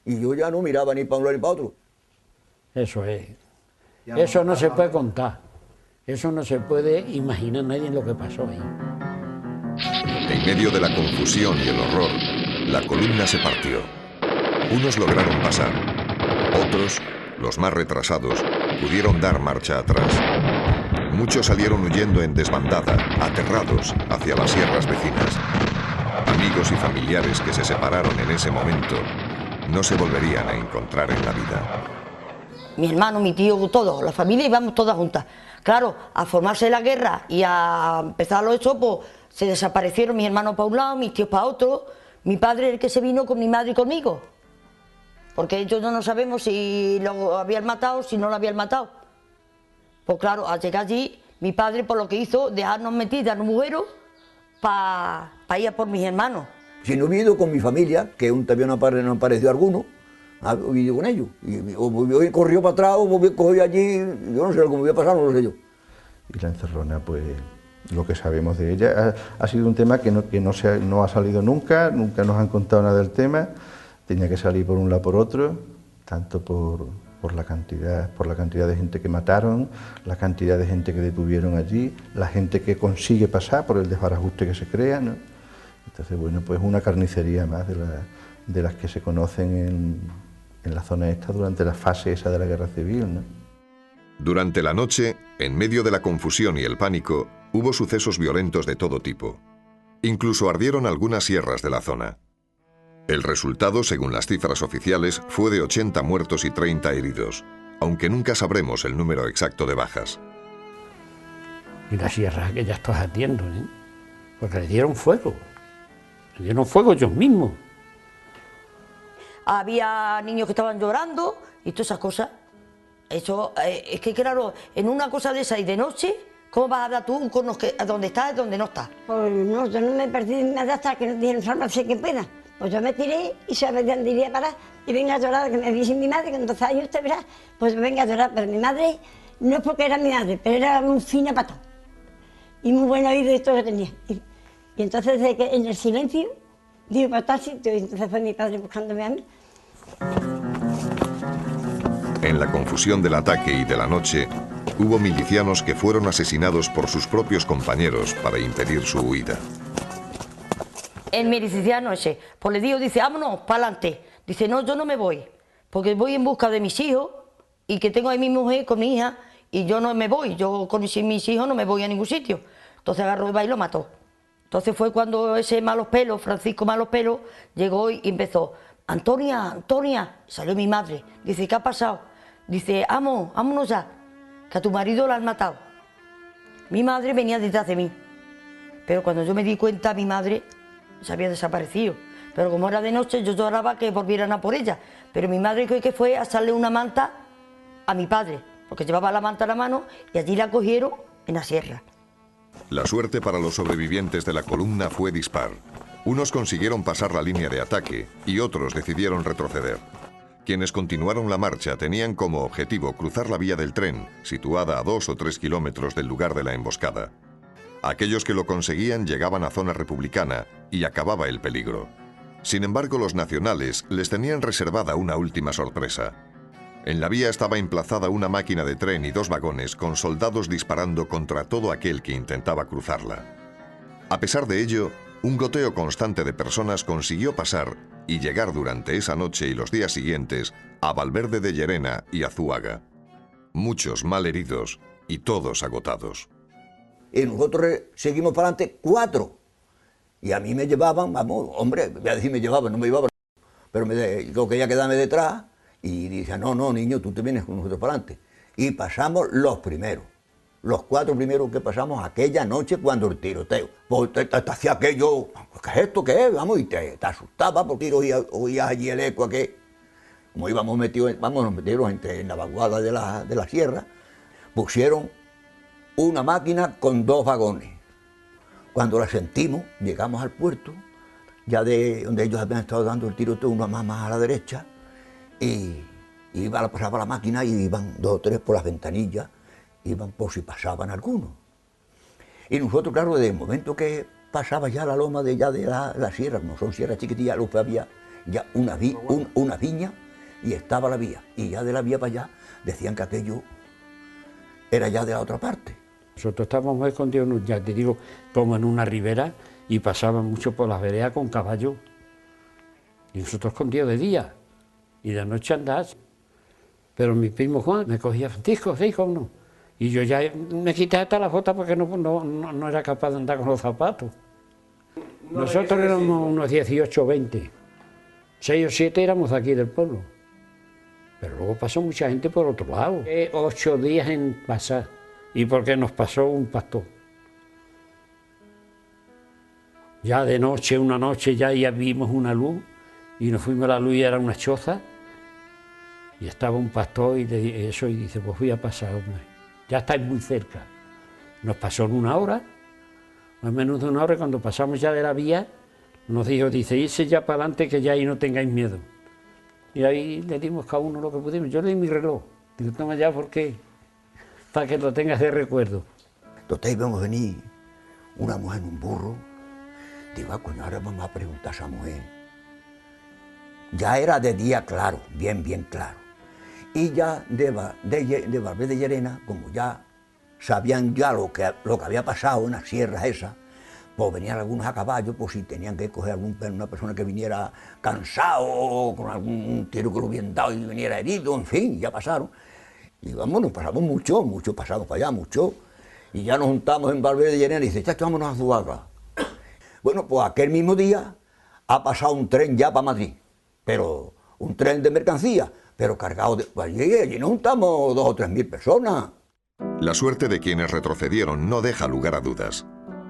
y yo ya no miraba ni para un lado ni para otro. Eso es. Eso no se puede contar. Eso no se puede imaginar nadie lo que pasó ahí. En medio de la confusión y el horror, la columna se partió. Unos lograron pasar, otros, los más retrasados, pudieron dar marcha atrás. Muchos salieron huyendo en desbandada, aterrados, hacia las sierras vecinas. Amigos y familiares que se separaron en ese momento no se volverían a encontrar en la vida. Mi hermano, mi tío, todos, la familia íbamos todas juntas. Claro, a formarse la guerra y a empezar los hechos, pues se desaparecieron mis hermanos para un lado, mis tíos para otro. Mi padre el que se vino con mi madre y conmigo. Porque ellos no sabemos si lo habían matado o si no lo habían matado. Pues claro, al llegar allí, mi padre por lo que hizo, dejarnos metidas en un agujero para ir a por mis hermanos. Si no he ido con mi familia, que aún todavía no apareció alguno, he ido con ellos. O corrió para atrás, o cogió allí, yo no sé cómo había pasado, no lo sé yo. Y la encerrona, pues lo que sabemos de ella ha sido un tema que no ha salido nunca nos han contado nada del tema. Tenía que salir por un lado por otro, tanto por la cantidad de gente que mataron, la cantidad de gente que detuvieron allí, la gente que consigue pasar por el desbarajuste que se crea, ¿no? Entonces, bueno, pues una carnicería más de las que se conocen en la zona esta durante la fase esa de la guerra civil, ¿no? Durante la noche, en medio de la confusión y el pánico, hubo sucesos violentos de todo tipo. Incluso ardieron algunas sierras de la zona. El resultado, según las cifras oficiales, fue de 80 muertos y 30 heridos, aunque nunca sabremos el número exacto de bajas. Y las sierras que ya estás atiendo, ¿eh? Porque le dieron fuego ellos mismos. Había niños que estaban llorando y todas esas cosas. Eso, es que claro, en una cosa de esa y de noche, ¿cómo vas a hablar tú con los que a dónde estás y dónde no estás? Pues no, yo no me perdí nada hasta que nos dieron farmacia que pueda. Pues yo me tiré y se me diría para y venga a llorar, que me dice mi madre, que entonces ahí usted verá, pues venga a llorar, pero mi madre, no es porque era mi madre, pero era muy fina para todo. Y muy buen oído y todo lo tenía. Y entonces desde que en el silencio, digo para tal sitio, y entonces fue mi padre buscándome a mí. En la confusión del ataque y de la noche, hubo milicianos que fueron asesinados por sus propios compañeros para impedir su huida. El miliciano ese, pues le digo, dice, vámonos, para adelante. Dice, no, yo no me voy, porque voy en busca de mis hijos y que tengo ahí mi mujer con mi hija y yo no me voy, yo con mis hijos no me voy a ningún sitio. Entonces agarró y va y lo mató. Entonces fue cuando ese Malos Pelos, Francisco Malos Pelos, llegó y empezó, Antonia, Antonia, salió mi madre, dice, ¿qué ha pasado? Dice, vámonos ya, que a tu marido lo han matado. Mi madre venía detrás de mí, pero cuando yo me di cuenta, mi madre se había desaparecido. Pero como era de noche, yo lloraba que volvieran a por ella. Pero mi madre creo que fue a echarle una manta a mi padre, porque llevaba la manta en la mano y allí la cogieron en la sierra. La suerte para los sobrevivientes de la columna fue dispar. Unos consiguieron pasar la línea de ataque y otros decidieron retroceder. Quienes continuaron la marcha tenían como objetivo cruzar la vía del tren, situada a 2 o 3 kilómetros del lugar de la emboscada. Aquellos que lo conseguían llegaban a zona republicana y acababa el peligro. Sin embargo, los nacionales les tenían reservada una última sorpresa. En la vía estaba emplazada una máquina de tren y 2 vagones con soldados disparando contra todo aquel que intentaba cruzarla. A pesar de ello, un goteo constante de personas consiguió pasar y llegar durante esa noche y los días siguientes a Valverde de Llerena y Azuaga. Muchos mal heridos y todos agotados. Y nosotros seguimos para adelante 4. Y a mí me llevaban, vamos, hombre, voy a decir me llevaban, no me llevaban, pero yo quería quedarme detrás y dije, no, niño, tú te vienes con nosotros para adelante. Y pasamos los primeros. Los 4 primeros que pasamos aquella noche cuando el tiroteo. Pues te hacía aquello, ¿qué es esto? ¿Qué es? Vamos, y te asustaba porque oías allí el eco que como íbamos metidos en la vaguada de la sierra, pusieron una máquina con 2 vagones. Cuando la sentimos, llegamos al puerto, ya de donde ellos habían estado dando el tiroteo, uno más a la derecha, y pasaba la máquina y iban 2 o 3 por las ventanillas, iban por si pasaban algunos. Y nosotros, claro, desde el momento que pasaba ya la loma de la sierra, como son sierras chiquitillas, luego había ya una viña y estaba la vía. Y ya de la vía para allá decían que aquello era ya de la otra parte. Nosotros estábamos escondidos, ya te digo, como en una ribera y pasaban mucho por las veredas con caballos. Y nosotros escondidos de día y de noche andás. Pero mi primo Juan me cogía, Francisco, ¿sí, hijo o no? Y yo ya me quité hasta las botas porque no era capaz de andar con los zapatos. Nosotros éramos unos 18 o 20. 6 o 7 éramos de aquí del pueblo. Pero luego pasó mucha gente por otro lado. 8 días en pasar. Y porque nos pasó un pastor. Ya de noche, una noche, ya vimos una luz. Y nos fuimos a la luz y era una choza. Y estaba un pastor y dice, pues voy a pasar, hombre. Ya estáis muy cerca. Nos pasó en 1 hora, más o menos de 1 hora, y cuando pasamos ya de la vía, nos dice, irse ya para adelante que ya ahí no tengáis miedo. Y ahí le dimos cada uno lo que pudimos. Yo le di mi reloj. Digo, toma ya, ¿por qué? Para que lo tengas de recuerdo. Entonces íbamos a venir una mujer en un burro. Digo, coño, ahora vamos a preguntar a esa mujer. Ya era de día claro, bien claro. Y ya de Valverde de Llerena, como ya sabían ya lo que había pasado en las sierras esas, pues venían algunos a caballo, pues si tenían que coger una persona que viniera cansado, o con algún tiro que lo hubieran dado y viniera herido, en fin, ya pasaron. Y vamos, nos pasamos mucho pasamos para allá, mucho. Y ya nos juntamos en Valverde de Llerena y dice, chacho, vámonos a Azuaga. Bueno, pues aquel mismo día ha pasado un tren ya para Madrid, pero un tren de mercancía, pero cargado de... Allí nos juntamos 2 o 3 mil personas. La suerte de quienes retrocedieron no deja lugar a dudas.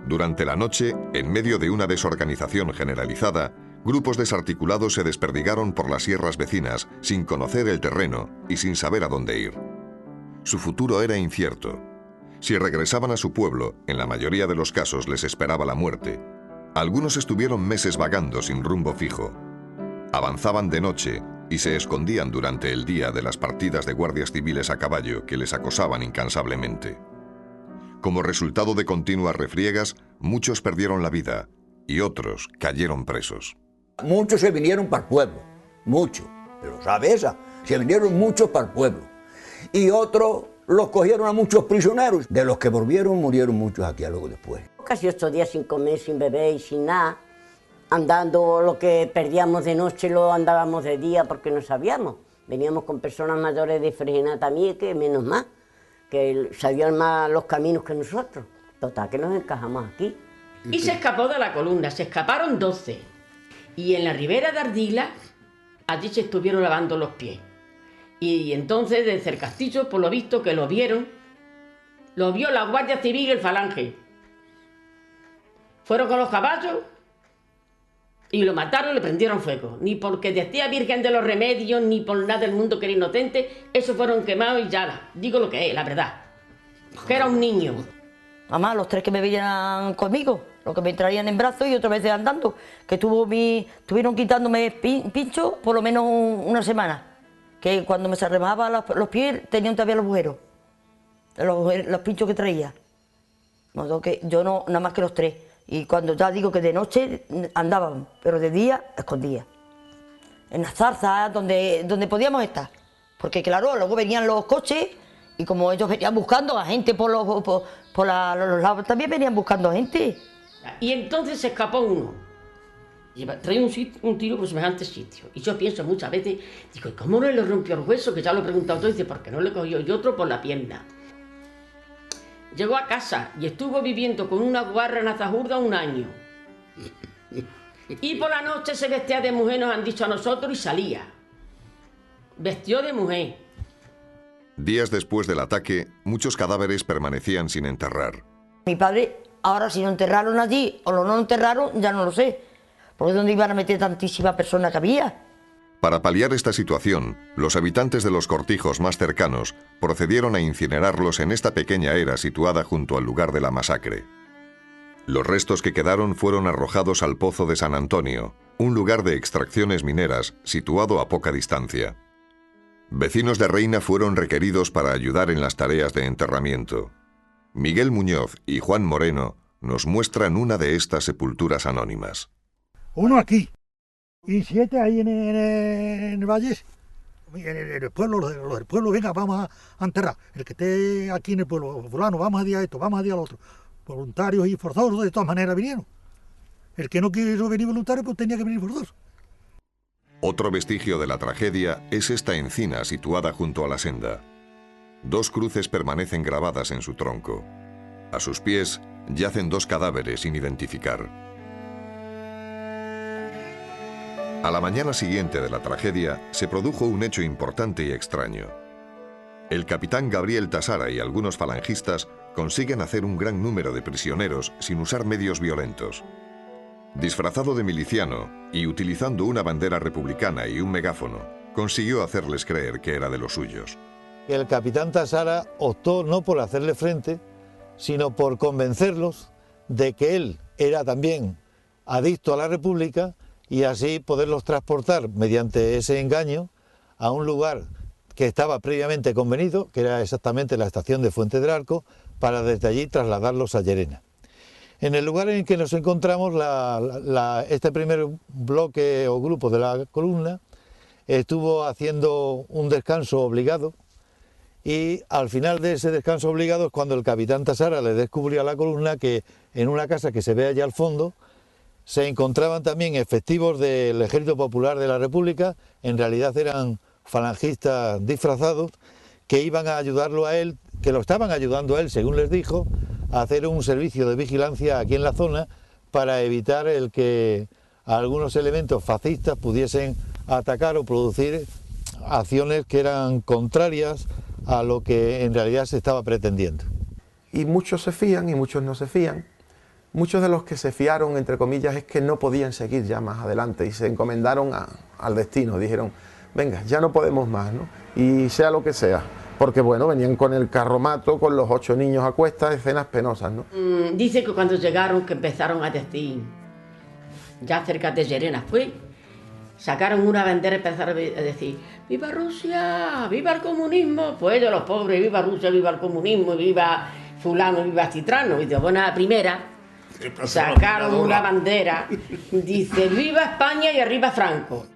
Durante la noche, en medio de una desorganización generalizada, grupos desarticulados se desperdigaron por las sierras vecinas sin conocer el terreno y sin saber a dónde ir. Su futuro era incierto. Si regresaban a su pueblo, en la mayoría de los casos les esperaba la muerte. Algunos estuvieron meses vagando sin rumbo fijo. Avanzaban de noche y se escondían durante el día de las partidas de guardias civiles a caballo que les acosaban incansablemente. Como resultado de continuas refriegas, muchos perdieron la vida y otros cayeron presos. Muchos se vinieron para el pueblo, muchos, pero ¿sabes esa? Se vinieron muchos para el pueblo. Y otros los cogieron a muchos prisioneros. De los que volvieron, murieron muchos aquí luego después. Casi 8 días sin comer, sin beber y sin nada. Andando lo que perdíamos de noche lo andábamos de día porque no sabíamos. Veníamos con personas mayores de Fregena también, que menos más, que sabían más los caminos que nosotros. Total, que nos encajamos aquí. Y se escapó de la columna, se escaparon 12. Y en la ribera de Ardila, allí se estuvieron lavando los pies. Y entonces desde el castillo, por lo visto, que lo vieron, Lo vio la Guardia Civil y el Falange. Fueron con los caballos y lo mataron y le prendieron fuego. Ni porque decía Virgen de los Remedios, ni por nada del mundo que era inocente. Esos fueron quemados y ya. Digo lo que es, la verdad. Que era un niño. Mamá, los 3 que me veían conmigo, los que me traían en brazos y otras veces andando, que estuvieron quitándome pinchos por lo menos una semana. Que cuando me se remaba los pies tenían todavía los agujeros, los pinchos que traía. No, que yo no, nada más que los 3. Y cuando ya digo que de noche andaban, pero de día escondía. En las zarzas donde podíamos estar. Porque claro, luego venían los coches y como ellos venían buscando a gente por los lados, también venían buscando a gente. Y entonces se escapó uno. Traía un tiro por semejante sitio. Y yo pienso muchas veces, digo, ¿cómo no le rompió el hueso? Que ya lo he preguntado todo, y dice, ¿por qué no le cogió yo otro por la pierna? Llegó a casa y estuvo viviendo con una guarra en Azajurda 1 año. Y por la noche se vestía de mujer, nos han dicho a nosotros, y salía. Vestió de mujer. Días después del ataque, muchos cadáveres permanecían sin enterrar. Mi padre, ahora si lo enterraron allí o no lo enterraron, ya no lo sé. Porque ¿dónde iban a meter tantísima persona que había? Para paliar esta situación, los habitantes de los cortijos más cercanos procedieron a incinerarlos en esta pequeña era situada junto al lugar de la masacre. Los restos que quedaron fueron arrojados al Pozo de San Antonio, un lugar de extracciones mineras situado a poca distancia. Vecinos de Reina fueron requeridos para ayudar en las tareas de enterramiento. Miguel Muñoz y Juan Moreno nos muestran una de estas sepulturas anónimas. Uno aquí y 7 ahí en el valle, en el pueblo, los del pueblo, venga, vamos a enterrar. El que esté aquí en el pueblo, fulano, vamos a día esto, vamos a día lo otro. Voluntarios y forzosos de todas maneras vinieron. El que no quiso venir voluntario, pues tenía que venir forzoso. Otro vestigio de la tragedia es esta encina situada junto a la senda. 2 cruces permanecen grabadas en su tronco. A sus pies yacen 2 cadáveres sin identificar. A la mañana siguiente de la tragedia se produjo un hecho importante y extraño. El capitán Gabriel Tasara y algunos falangistas consiguen hacer un gran número de prisioneros sin usar medios violentos. Disfrazado de miliciano y utilizando una bandera republicana y un megáfono, consiguió hacerles creer que era de los suyos. El capitán Tasara optó no por hacerle frente, sino por convencerlos de que él era también adicto a la República y así poderlos transportar mediante ese engaño a un lugar que estaba previamente convenido, que era exactamente la estación de Fuente del Arco, para desde allí trasladarlos a Llerena. En el lugar en el que nos encontramos, este primer bloque o grupo de la columna estuvo haciendo un descanso obligado y al final de ese descanso obligado es cuando el capitán Tasara le descubrió a la columna que en una casa que se ve allá al fondo se encontraban también efectivos del Ejército Popular de la República, en realidad eran falangistas disfrazados que iban a ayudarlo a él, que lo estaban ayudando a él, según les dijo, a hacer un servicio de vigilancia aquí en la zona para evitar el que algunos elementos fascistas pudiesen atacar o producir acciones que eran contrarias a lo que en realidad se estaba pretendiendo. Y muchos se fían y muchos no se fían. Muchos de los que se fiaron, entre comillas, es que no podían seguir ya más adelante y se encomendaron al destino. Dijeron, venga, ya no podemos más, ¿no? Y sea lo que sea. Porque, bueno, venían con el carromato, con los 8 niños a cuestas, escenas penosas, ¿no? Dice que cuando llegaron, que empezaron a decir, ya cerca de Llerena fue, sacaron una bandera y empezaron a decir, ¡viva Rusia! ¡Viva el comunismo! Pues ellos los pobres, ¡viva Rusia! ¡Viva el comunismo! ¡Viva fulano! ¡Viva Citrano! Y de buena primera sacaron una bandera, dice, ¡viva España y arriba Franco!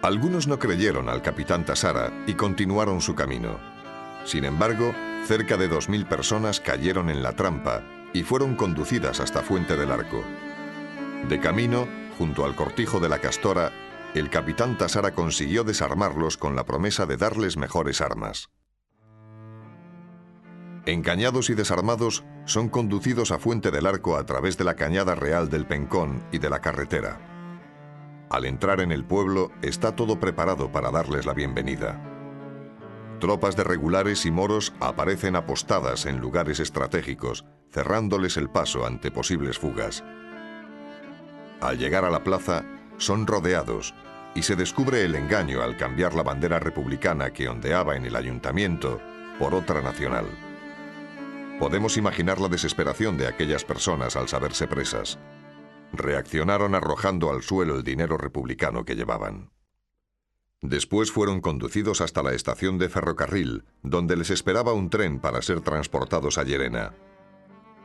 Algunos no creyeron al capitán Tasara y continuaron su camino. Sin embargo, cerca de 2000 personas cayeron en la trampa y fueron conducidas hasta Fuente del Arco. De camino, junto al cortijo de la Castora, el capitán Tasara consiguió desarmarlos con la promesa de darles mejores armas. Encañados y desarmados, son conducidos a Fuente del Arco a través de la Cañada Real del Pencón y de la carretera. Al entrar en el pueblo, está todo preparado para darles la bienvenida. Tropas de regulares y moros aparecen apostadas en lugares estratégicos, cerrándoles el paso ante posibles fugas. Al llegar a la plaza, son rodeados y se descubre el engaño al cambiar la bandera republicana que ondeaba en el ayuntamiento por otra nacional. Podemos imaginar la desesperación de aquellas personas al saberse presas. Reaccionaron arrojando al suelo el dinero republicano que llevaban. Después fueron conducidos hasta la estación de ferrocarril, donde les esperaba un tren para ser transportados a Llerena.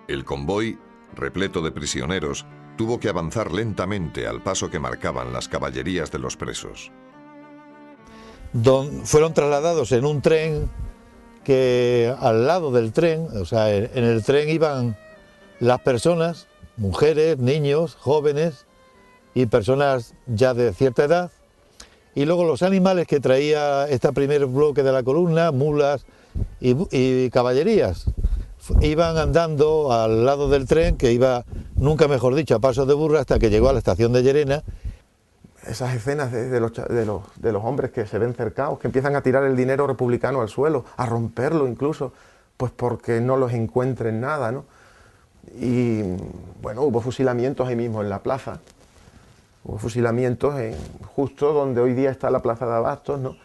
El convoy, repleto de prisioneros, tuvo que avanzar lentamente al paso que marcaban las caballerías de los presos. Fueron trasladados en un tren que al lado del tren, o sea, en el tren iban las personas, mujeres, niños, jóvenes y personas ya de cierta edad, y luego los animales que traía este primer bloque de la columna, mulas y caballerías, iban andando al lado del tren, que iba, nunca mejor dicho, a paso de burro, hasta que llegó a la estación de Llerena. Esas escenas de los hombres que se ven cercados, que empiezan a tirar el dinero republicano al suelo, a romperlo incluso, pues porque no los encuentren nada, ¿no? Y bueno, hubo fusilamientos ahí mismo en la plaza. Hubo fusilamientos justo donde hoy día está la plaza de Abastos, ¿no?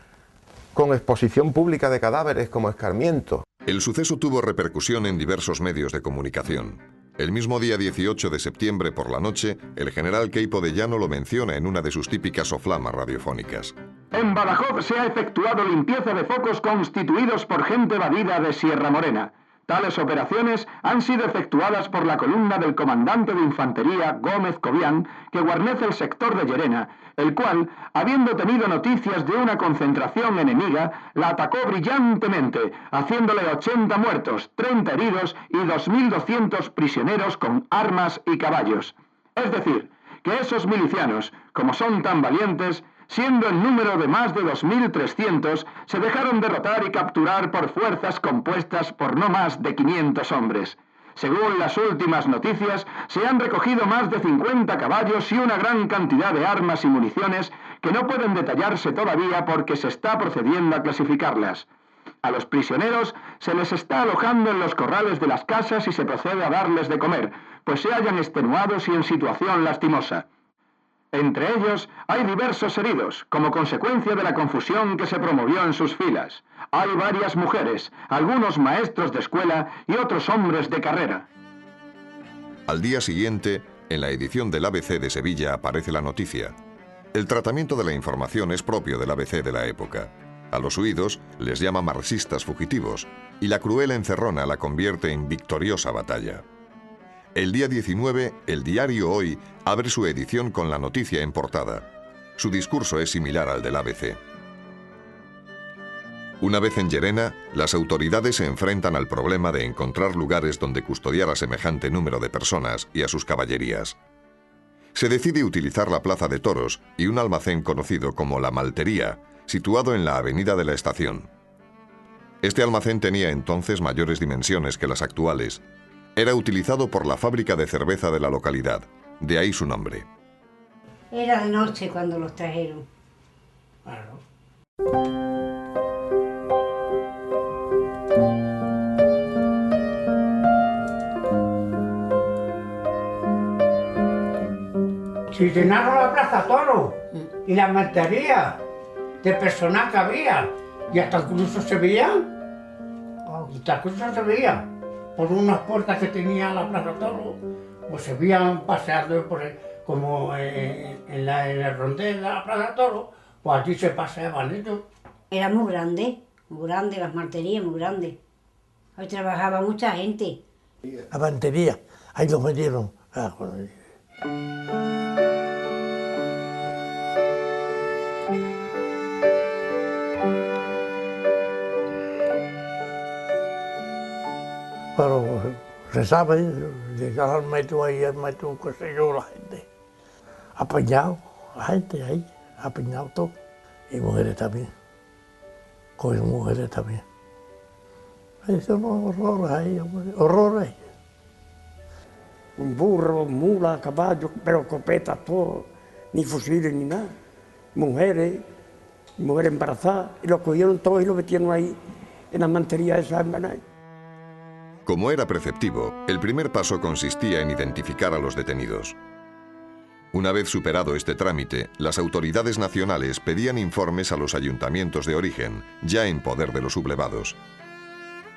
Con exposición pública de cadáveres como escarmiento. El suceso tuvo repercusión en diversos medios de comunicación. El mismo día 18 de septiembre por la noche, el general Queipo de Llano lo menciona en una de sus típicas soflamas radiofónicas. En Badajoz se ha efectuado limpieza de focos constituidos por gente evadida de Sierra Morena. Tales operaciones han sido efectuadas por la columna del comandante de infantería Gómez Cobián, que guarnece el sector de Llerena, el cual, habiendo tenido noticias de una concentración enemiga, la atacó brillantemente, haciéndole 80 muertos, 30 heridos y 2.200 prisioneros con armas y caballos. Es decir, que esos milicianos, como son tan valientes, siendo en número de más de 2.300, se dejaron derrotar y capturar por fuerzas compuestas por no más de 500 hombres. Según las últimas noticias, se han recogido más de 50 caballos y una gran cantidad de armas y municiones que no pueden detallarse todavía porque se está procediendo a clasificarlas. A los prisioneros se les está alojando en los corrales de las casas y se procede a darles de comer, pues se hallan extenuados y en situación lastimosa. Entre ellos hay diversos heridos, como consecuencia de la confusión que se promovió en sus filas. Hay varias mujeres, algunos maestros de escuela y otros hombres de carrera. Al día siguiente, en la edición del ABC de Sevilla aparece la noticia. El tratamiento de la información es propio del ABC de la época. A los huidos les llama marxistas fugitivos y la cruel encerrona la convierte en victoriosa batalla. El día 19, el diario Hoy abre su edición con la noticia en portada. Su discurso es similar al del ABC. Una vez en Llerena, las autoridades se enfrentan al problema de encontrar lugares donde custodiar a semejante número de personas y a sus caballerías. Se decide utilizar la Plaza de Toros y un almacén conocido como La Maltería, situado en la avenida de la Estación. Este almacén tenía entonces mayores dimensiones que las actuales. Era utilizado por la fábrica de cerveza de la localidad, de ahí su nombre. Era de noche cuando los trajeron. Claro. Si llenaron la Plaza Toro y la maltería de personal que había, y hasta incluso se veían, por unas puertas que tenía la Plaza Toro, pues se veían paseando por como en la rondel de la Plaza Toro, pues allí se paseaban ellos. Era muy grande, las malterías muy grandes. Ahí trabajaba mucha gente. La maltería, ahí los metieron. Pero rezaba y llegaba al metro ahí, al metro, qué sé yo, la gente. Apañado, la gente ahí, apañado todo. Y mujeres también, con mujeres también. Ahí son horrores ahí, horrores. Burros, mulas, caballos, pero escopetas, todo, ni fusiles ni nada. Mujeres, mi mujer embarazada, y los cogieron todos y los metieron ahí en las manterías esas hermanas. Como era preceptivo, el primer paso consistía en identificar a los detenidos. Una vez superado este trámite, las autoridades nacionales pedían informes a los ayuntamientos de origen, ya en poder de los sublevados.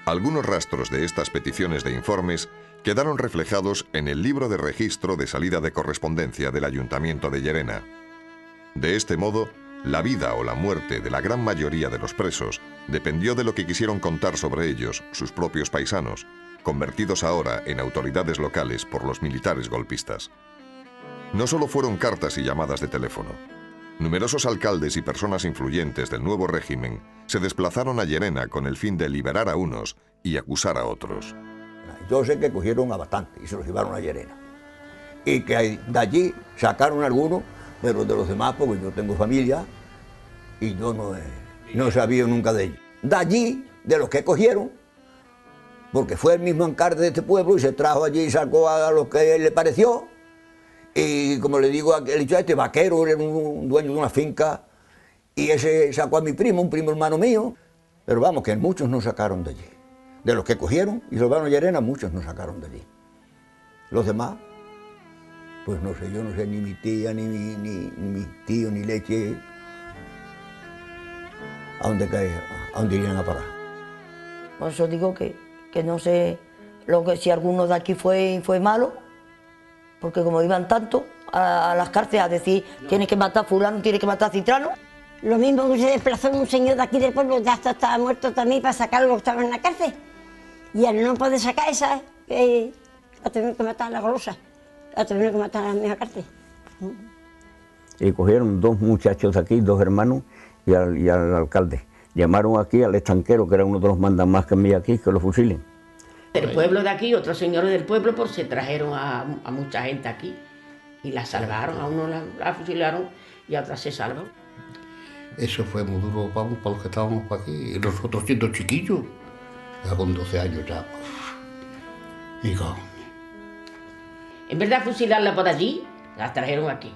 Algunos rastros de estas peticiones de informes quedaron reflejados en el libro de registro de salida de correspondencia del Ayuntamiento de Llerena. De este modo, la vida o la muerte de la gran mayoría de los presos dependió de lo que quisieron contar sobre ellos sus propios paisanos, convertidos ahora en autoridades locales por los militares golpistas. No solo fueron cartas y llamadas de teléfono. Numerosos alcaldes y personas influyentes del nuevo régimen se desplazaron a Llerena con el fin de liberar a unos y acusar a otros. Yo sé que cogieron a bastante y se los llevaron a Llerena. Y que de allí sacaron a algunos, pero de los demás, porque yo tengo familia y yo no he sabido nunca de ellos. De allí, de los que cogieron, porque fue el mismo alcalde de este pueblo y se trajo allí y sacó a los que le pareció. Y como le digo, este vaquero era un dueño de una finca y ese sacó a mi primo, un primo hermano mío. Pero vamos, que muchos no sacaron de allí. De los que cogieron y se los llevaron a Llerena, muchos no sacaron de allí. Los demás, pues no sé, yo no sé ni mi tía, ni mi tío, ni leche, a dónde irían a parar. Por eso digo que no sé si alguno de aquí fue malo, porque como iban tanto a las cárceles a decir tienes que matar a fulano, tienes que matar a citrano. Lo mismo que se desplazó un señor de aquí del pueblo, ya estaba muerto también para sacarlo, estaba en la cárcel. Y al no poder sacar esa, la tuvieron que matar a la golosa, la tuvieron que matar a la misma cárcel. Y cogieron dos muchachos de aquí, dos hermanos, y al alcalde. Llamaron aquí al estanquero, que era uno de los mandamás que había aquí, que lo fusilen. Del pueblo de aquí, otros señores del pueblo, pues se trajeron a mucha gente aquí y la salvaron, a uno la fusilaron y a otras se salvan. Eso fue muy duro para los que estábamos por aquí, y nosotros siendo chiquillos, ya con 12 años ya. Digo. En vez de fusilarla por allí, la trajeron aquí.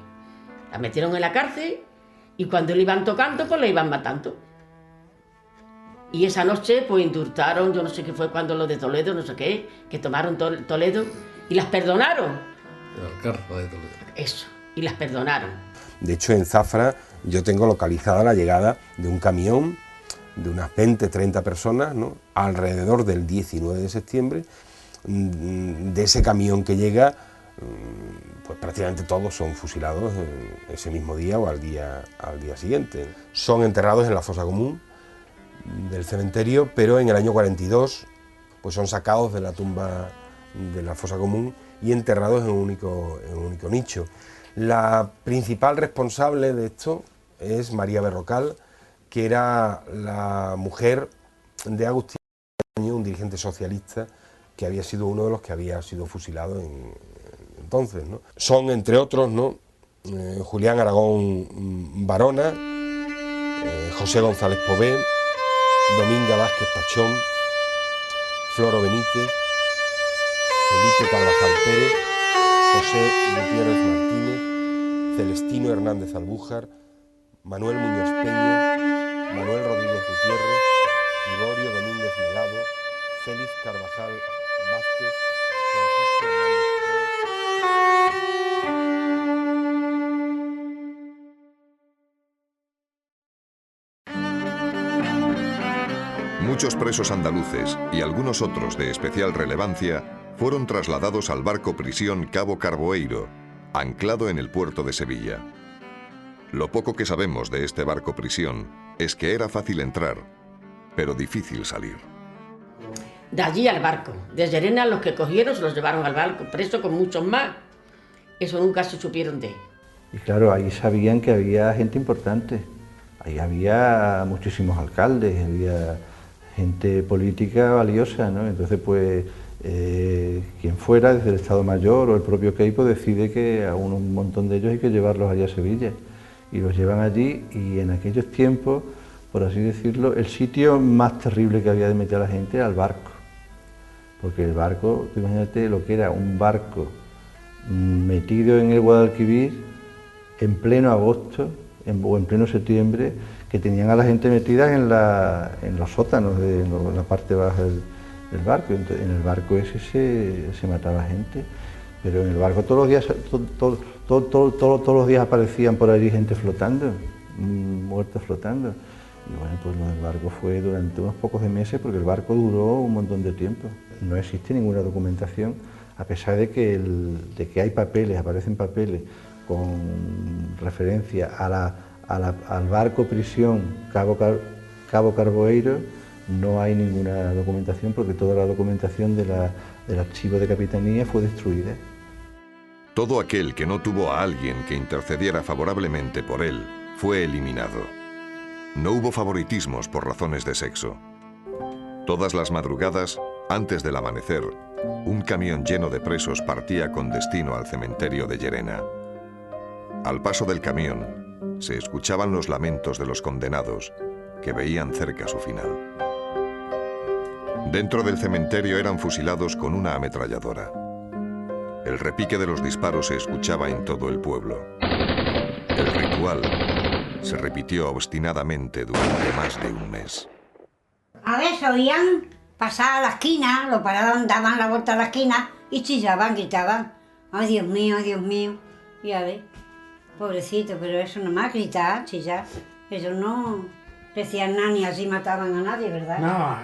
La metieron en la cárcel y cuando le iban tocando, pues la iban matando. Y esa noche, pues indultaron, yo no sé qué fue cuando los de Toledo, no sé qué, que tomaron Toledo y las perdonaron. El alcázar de Toledo. Eso, y las perdonaron. De hecho, en Zafra yo tengo localizada la llegada de un camión de unas 20, 30 personas, ¿no?, alrededor del 19 de septiembre. De ese camión que llega, pues prácticamente todos son fusilados ese mismo día o al día siguiente. Son enterrados en la fosa común del cementerio, pero en el año 42 pues son sacados de la tumba de la fosa común y enterrados en un único nicho. La principal responsable de esto es María Berrocal, que era la mujer de Agustín, un dirigente socialista que había sido uno de los que había sido fusilado entonces, ¿no? Son, entre otros, ¿no?, Julián Aragón Barona, José González Pové, Dominga Vázquez Pachón, Floro Benítez, Felipe Carvajal Pérez, José Gutiérrez Martínez, Celestino Hernández Albújar, Manuel Muñoz Peña, Manuel Rodríguez Gutiérrez, Liborio Domínguez Melado, Félix Carvajal Vázquez, Francisco Hernández Muchos presos andaluces y algunos otros de especial relevancia fueron trasladados al barco prisión Cabo Carboeiro, anclado en el puerto de Sevilla. Lo poco que sabemos de este barco prisión es que era fácil entrar, pero difícil salir. De allí al barco, de Llerena los que cogieron se los llevaron al barco, preso con muchos más. Eso nunca se supieron de él. Y claro, ahí sabían que había gente importante. Ahí había muchísimos alcaldes, había gente política valiosa, ¿no? Entonces, pues, quien fuera, desde el Estado Mayor o el propio Queipo, decide que a un montón de ellos hay que llevarlos allá a Sevilla. Y los llevan allí, y en aquellos tiempos, por así decirlo, el sitio más terrible que había de meter a la gente era el barco. Porque el barco, tú imagínate lo que era un barco metido en el Guadalquivir en pleno agosto o en pleno septiembre, que tenían a la gente metida en los sótanos, en la parte baja del barco. En el barco ese se mataba gente, pero en el barco todos los días aparecían por allí gente flotando, muertos flotando. Y bueno, pues lo del barco fue durante unos pocos de meses, porque el barco duró un montón de tiempo. No existe ninguna documentación, a pesar de que hay papeles, aparecen papeles con referencia al barco prisión Cabo Carboeiro. No hay ninguna documentación, porque toda la documentación del archivo de capitanía fue destruida. Todo aquel que no tuvo a alguien que intercediera favorablemente por él fue eliminado. No hubo favoritismos por razones de sexo. Todas las madrugadas, antes del amanecer, un camión lleno de presos partía con destino al cementerio de Llerena. Al paso del camión, se escuchaban los lamentos de los condenados, que veían cerca su final. Dentro del cementerio eran fusilados con una ametralladora. El repique de los disparos se escuchaba en todo el pueblo. El ritual se repitió obstinadamente durante más de un mes. A veces oían pasar a la esquina, lo paraban, daban la vuelta a la esquina y chillaban, gritaban. ¡Ay, Dios mío, ay, Dios mío! Y a ver, pobrecito, pero eso nomás, gritar, chillar, ellos no decían nada ni así mataban a nadie, ¿verdad? No,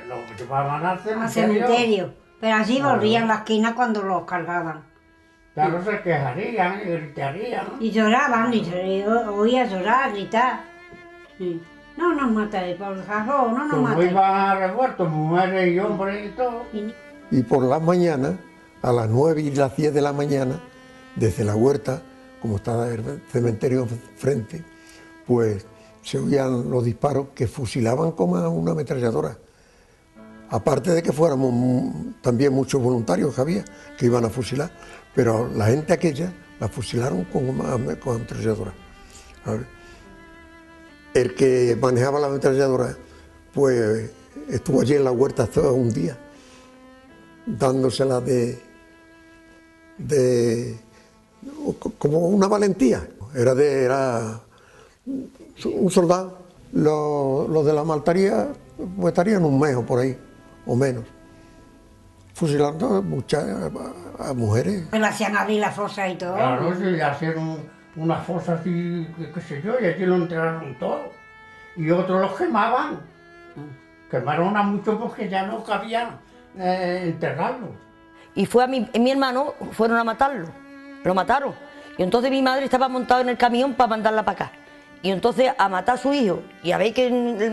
lo llevaban al cementerio. Al cementerio, pero así volvían a la esquina cuando los cargaban. Claro, se quejarían y gritarían. Y lloraban, y oía llorar, gritar. Sí. No nos matéis, por favor, no nos Como matéis. iban a revueltos, mujeres y hombres y todo. Y por las mañanas, a las 9 y las 10 de la mañana, desde la huerta, como estaba el cementerio enfrente, pues se oían los disparos que fusilaban como una ametralladora. Aparte de que fuéramos también muchos voluntarios que había, que iban a fusilar, pero la gente aquella la fusilaron con ametralladora. El que manejaba la ametralladora, pues estuvo allí en la huerta todo un día, dándosela como una valentía. Era un soldado. Los de la maltaría pues estarían un mes o por ahí, o menos, fusilando a mujeres. Le hacían abrir la fosa y todo. Claro, sí, le hacían una fosa así, qué sé yo, y allí lo enterraron todo. Y otros los quemaban. Quemaron a muchos porque ya no cabía enterrarlos. Y fue a mi hermano, fueron a matarlo, lo mataron. Y entonces mi madre estaba montada en el camión para mandarla para acá. Y entonces a matar a su hijo, y a ver que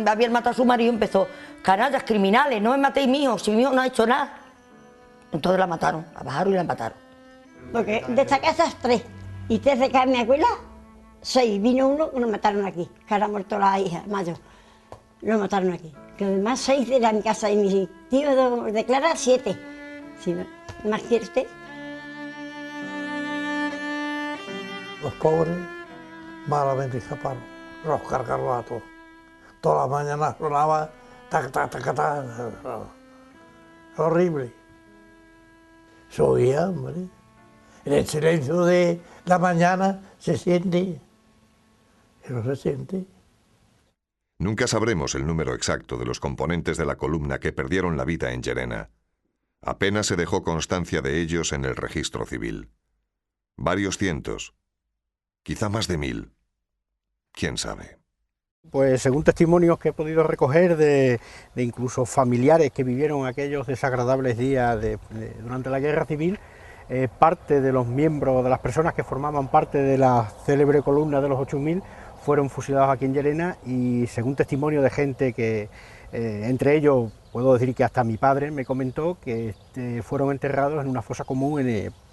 habían matado a su marido, empezó: canallas, criminales, no me matéis mi hijo, si mi hijo no ha hecho nada. Entonces la mataron, la bajaron y la mataron. Porque de esta casa es 3, y 3 de casa de mi abuela, 6. Vino uno que lo mataron aquí, que ahora ha muerto la hija mayor. Lo mataron aquí. Que además 6 de mi casa, y mi tío declara 7. Si más quiere usted. Los pobres malamente escaparon, los cargaron a todos. Todas las mañanas sonaba tac, tac, tac, tac. Horrible. Se oía, hombre. En el silencio de la mañana se siente. Pero se siente. Nunca sabremos el número exacto de los componentes de la columna que perdieron la vida en Llerena. Apenas se dejó constancia de ellos en el registro civil. Varios cientos, quizá más de 1000. ¿Quién sabe? Pues según testimonios que he podido recoger de incluso familiares que vivieron aquellos desagradables días durante la Guerra Civil, parte de los miembros, de las personas que formaban parte de la célebre columna de los 8000, fueron fusilados aquí en Llerena, y según testimonio de gente que, entre ellos, puedo decir que hasta mi padre me comentó que fueron enterrados en una fosa común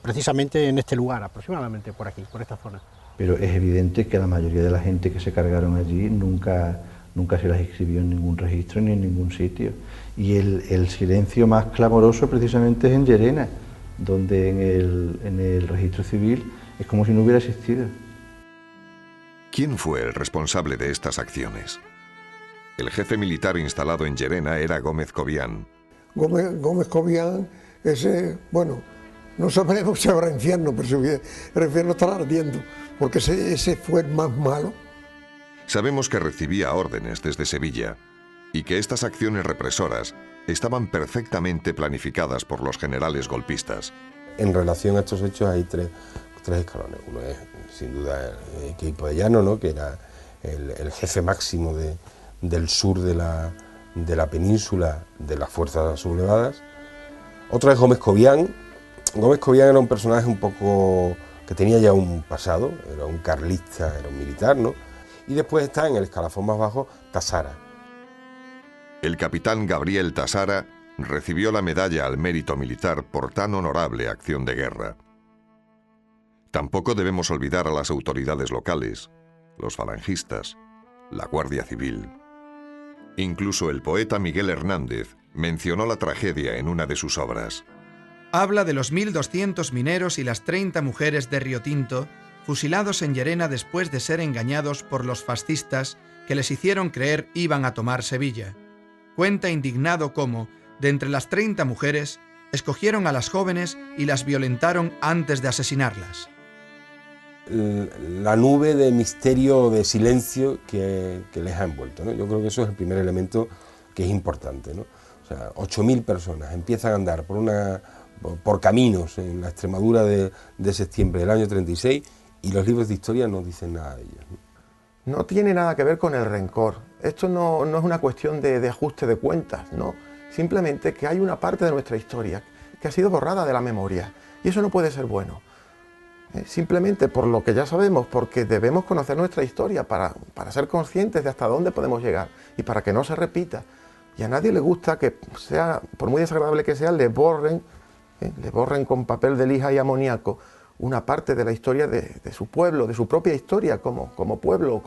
precisamente en este lugar, aproximadamente por aquí, por esta zona. Pero es evidente que la mayoría de la gente que se cargaron allí nunca se las exhibió en ningún registro ni en ningún sitio. Y el silencio más clamoroso precisamente es en Llerena, donde en el registro civil es como si no hubiera existido. ¿Quién fue el responsable de estas acciones? El jefe militar instalado en Llerena era Gómez Cobián. Gómez Cobián, ese, bueno, no sabremos si habrá infierno, pero el infierno estará ardiendo, porque ese fue el más malo. Sabemos que recibía órdenes desde Sevilla y que estas acciones represoras estaban perfectamente planificadas por los generales golpistas. En relación a estos hechos hay tres escalones. Uno es, sin duda, Queipo de Llano, ¿no?, que era el jefe máximo del sur de la península de las fuerzas sublevadas. Otro es Gómez Cobián. Gómez Cobián era un personaje un poco que tenía ya un pasado, era un carlista, era un militar, ¿no? Y después está en el escalafón más bajo Tasara. El capitán Gabriel Tasara recibió la medalla al mérito militar por tan honorable acción de guerra. Tampoco debemos olvidar a las autoridades locales, los falangistas, la Guardia Civil. Incluso el poeta Miguel Hernández mencionó la tragedia en una de sus obras. Habla de los 1.200 mineros y las 30 mujeres de Riotinto, fusilados en Llerena después de ser engañados por los fascistas que les hicieron creer iban a tomar Sevilla. Cuenta indignado cómo, de entre las 30 mujeres, escogieron a las jóvenes y las violentaron antes de asesinarlas. La nube de misterio, de silencio que les ha envuelto, ¿no? Yo creo que eso es el primer elemento que es importante, ¿no? O sea, 8.000 personas empiezan a andar por caminos en la Extremadura de septiembre del año 36 y los libros de historia no dicen nada de ellos, ¿no? No tiene nada que ver con el rencor. Esto no es una cuestión de ajuste de cuentas, no. Simplemente que hay una parte de nuestra historia que ha sido borrada de la memoria y eso no puede ser bueno. Simplemente por lo que ya sabemos, porque debemos conocer nuestra historia para ser conscientes de hasta dónde podemos llegar y para que no se repita. Y a nadie le gusta que sea, por muy desagradable que sea, le borren con papel de lija y amoníaco una parte de la historia de su pueblo, de su propia historia como pueblo,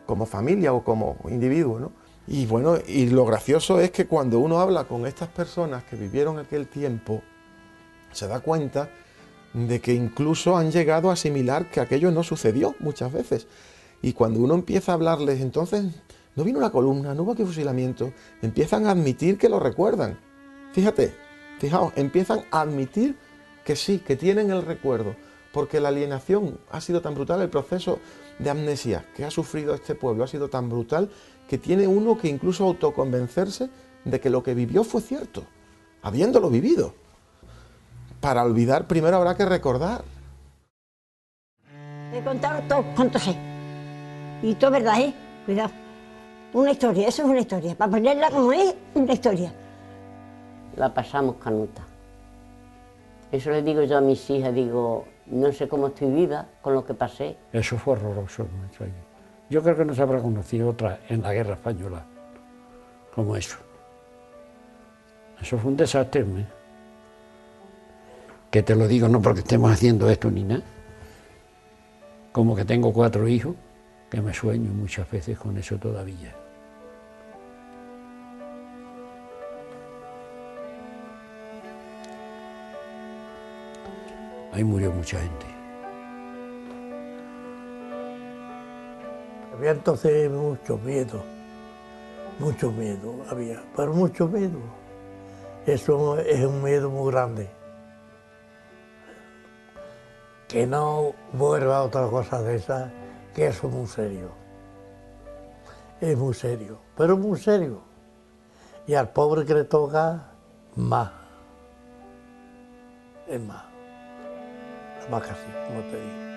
como familia o como individuo, ¿no? Y bueno, y lo gracioso es que cuando uno habla con estas personas que vivieron aquel tiempo, se da cuenta de que incluso han llegado a asimilar que aquello no sucedió muchas veces. Y cuando uno empieza a hablarles, entonces, no vino una columna, no hubo aquí fusilamiento, empiezan a admitir que lo recuerdan. Fijaos, empiezan a admitir que sí, que tienen el recuerdo, porque la alienación ha sido tan brutal, el proceso de amnesia que ha sufrido este pueblo ha sido tan brutal, que tiene uno que incluso autoconvencerse de que lo que vivió fue cierto, habiéndolo vivido. Para olvidar primero habrá que recordar. He contado todo cuanto sé. Y todo es verdad, ¿eh? Cuidado. Una historia, eso es una historia. Para ponerla como es, una historia. La pasamos canuta. Eso le digo yo a mis hijas, digo, no sé cómo estoy viva con lo que pasé. Eso fue horroroso. Yo creo que no se habrá conocido otra en la guerra española como eso. Eso fue un desastre, ¿eh? Que te lo digo no porque estemos haciendo esto ni nada, como que tengo 4 hijos, que me sueño muchas veces con eso todavía. Ahí murió mucha gente. Había entonces mucho miedo había, pero mucho miedo. Eso es un miedo muy grande. Que no vuelva a otra cosa de esa, que eso es muy serio. Es muy serio, pero muy serio. Y al pobre que le toca, más. Es más. Más casi, como te digo.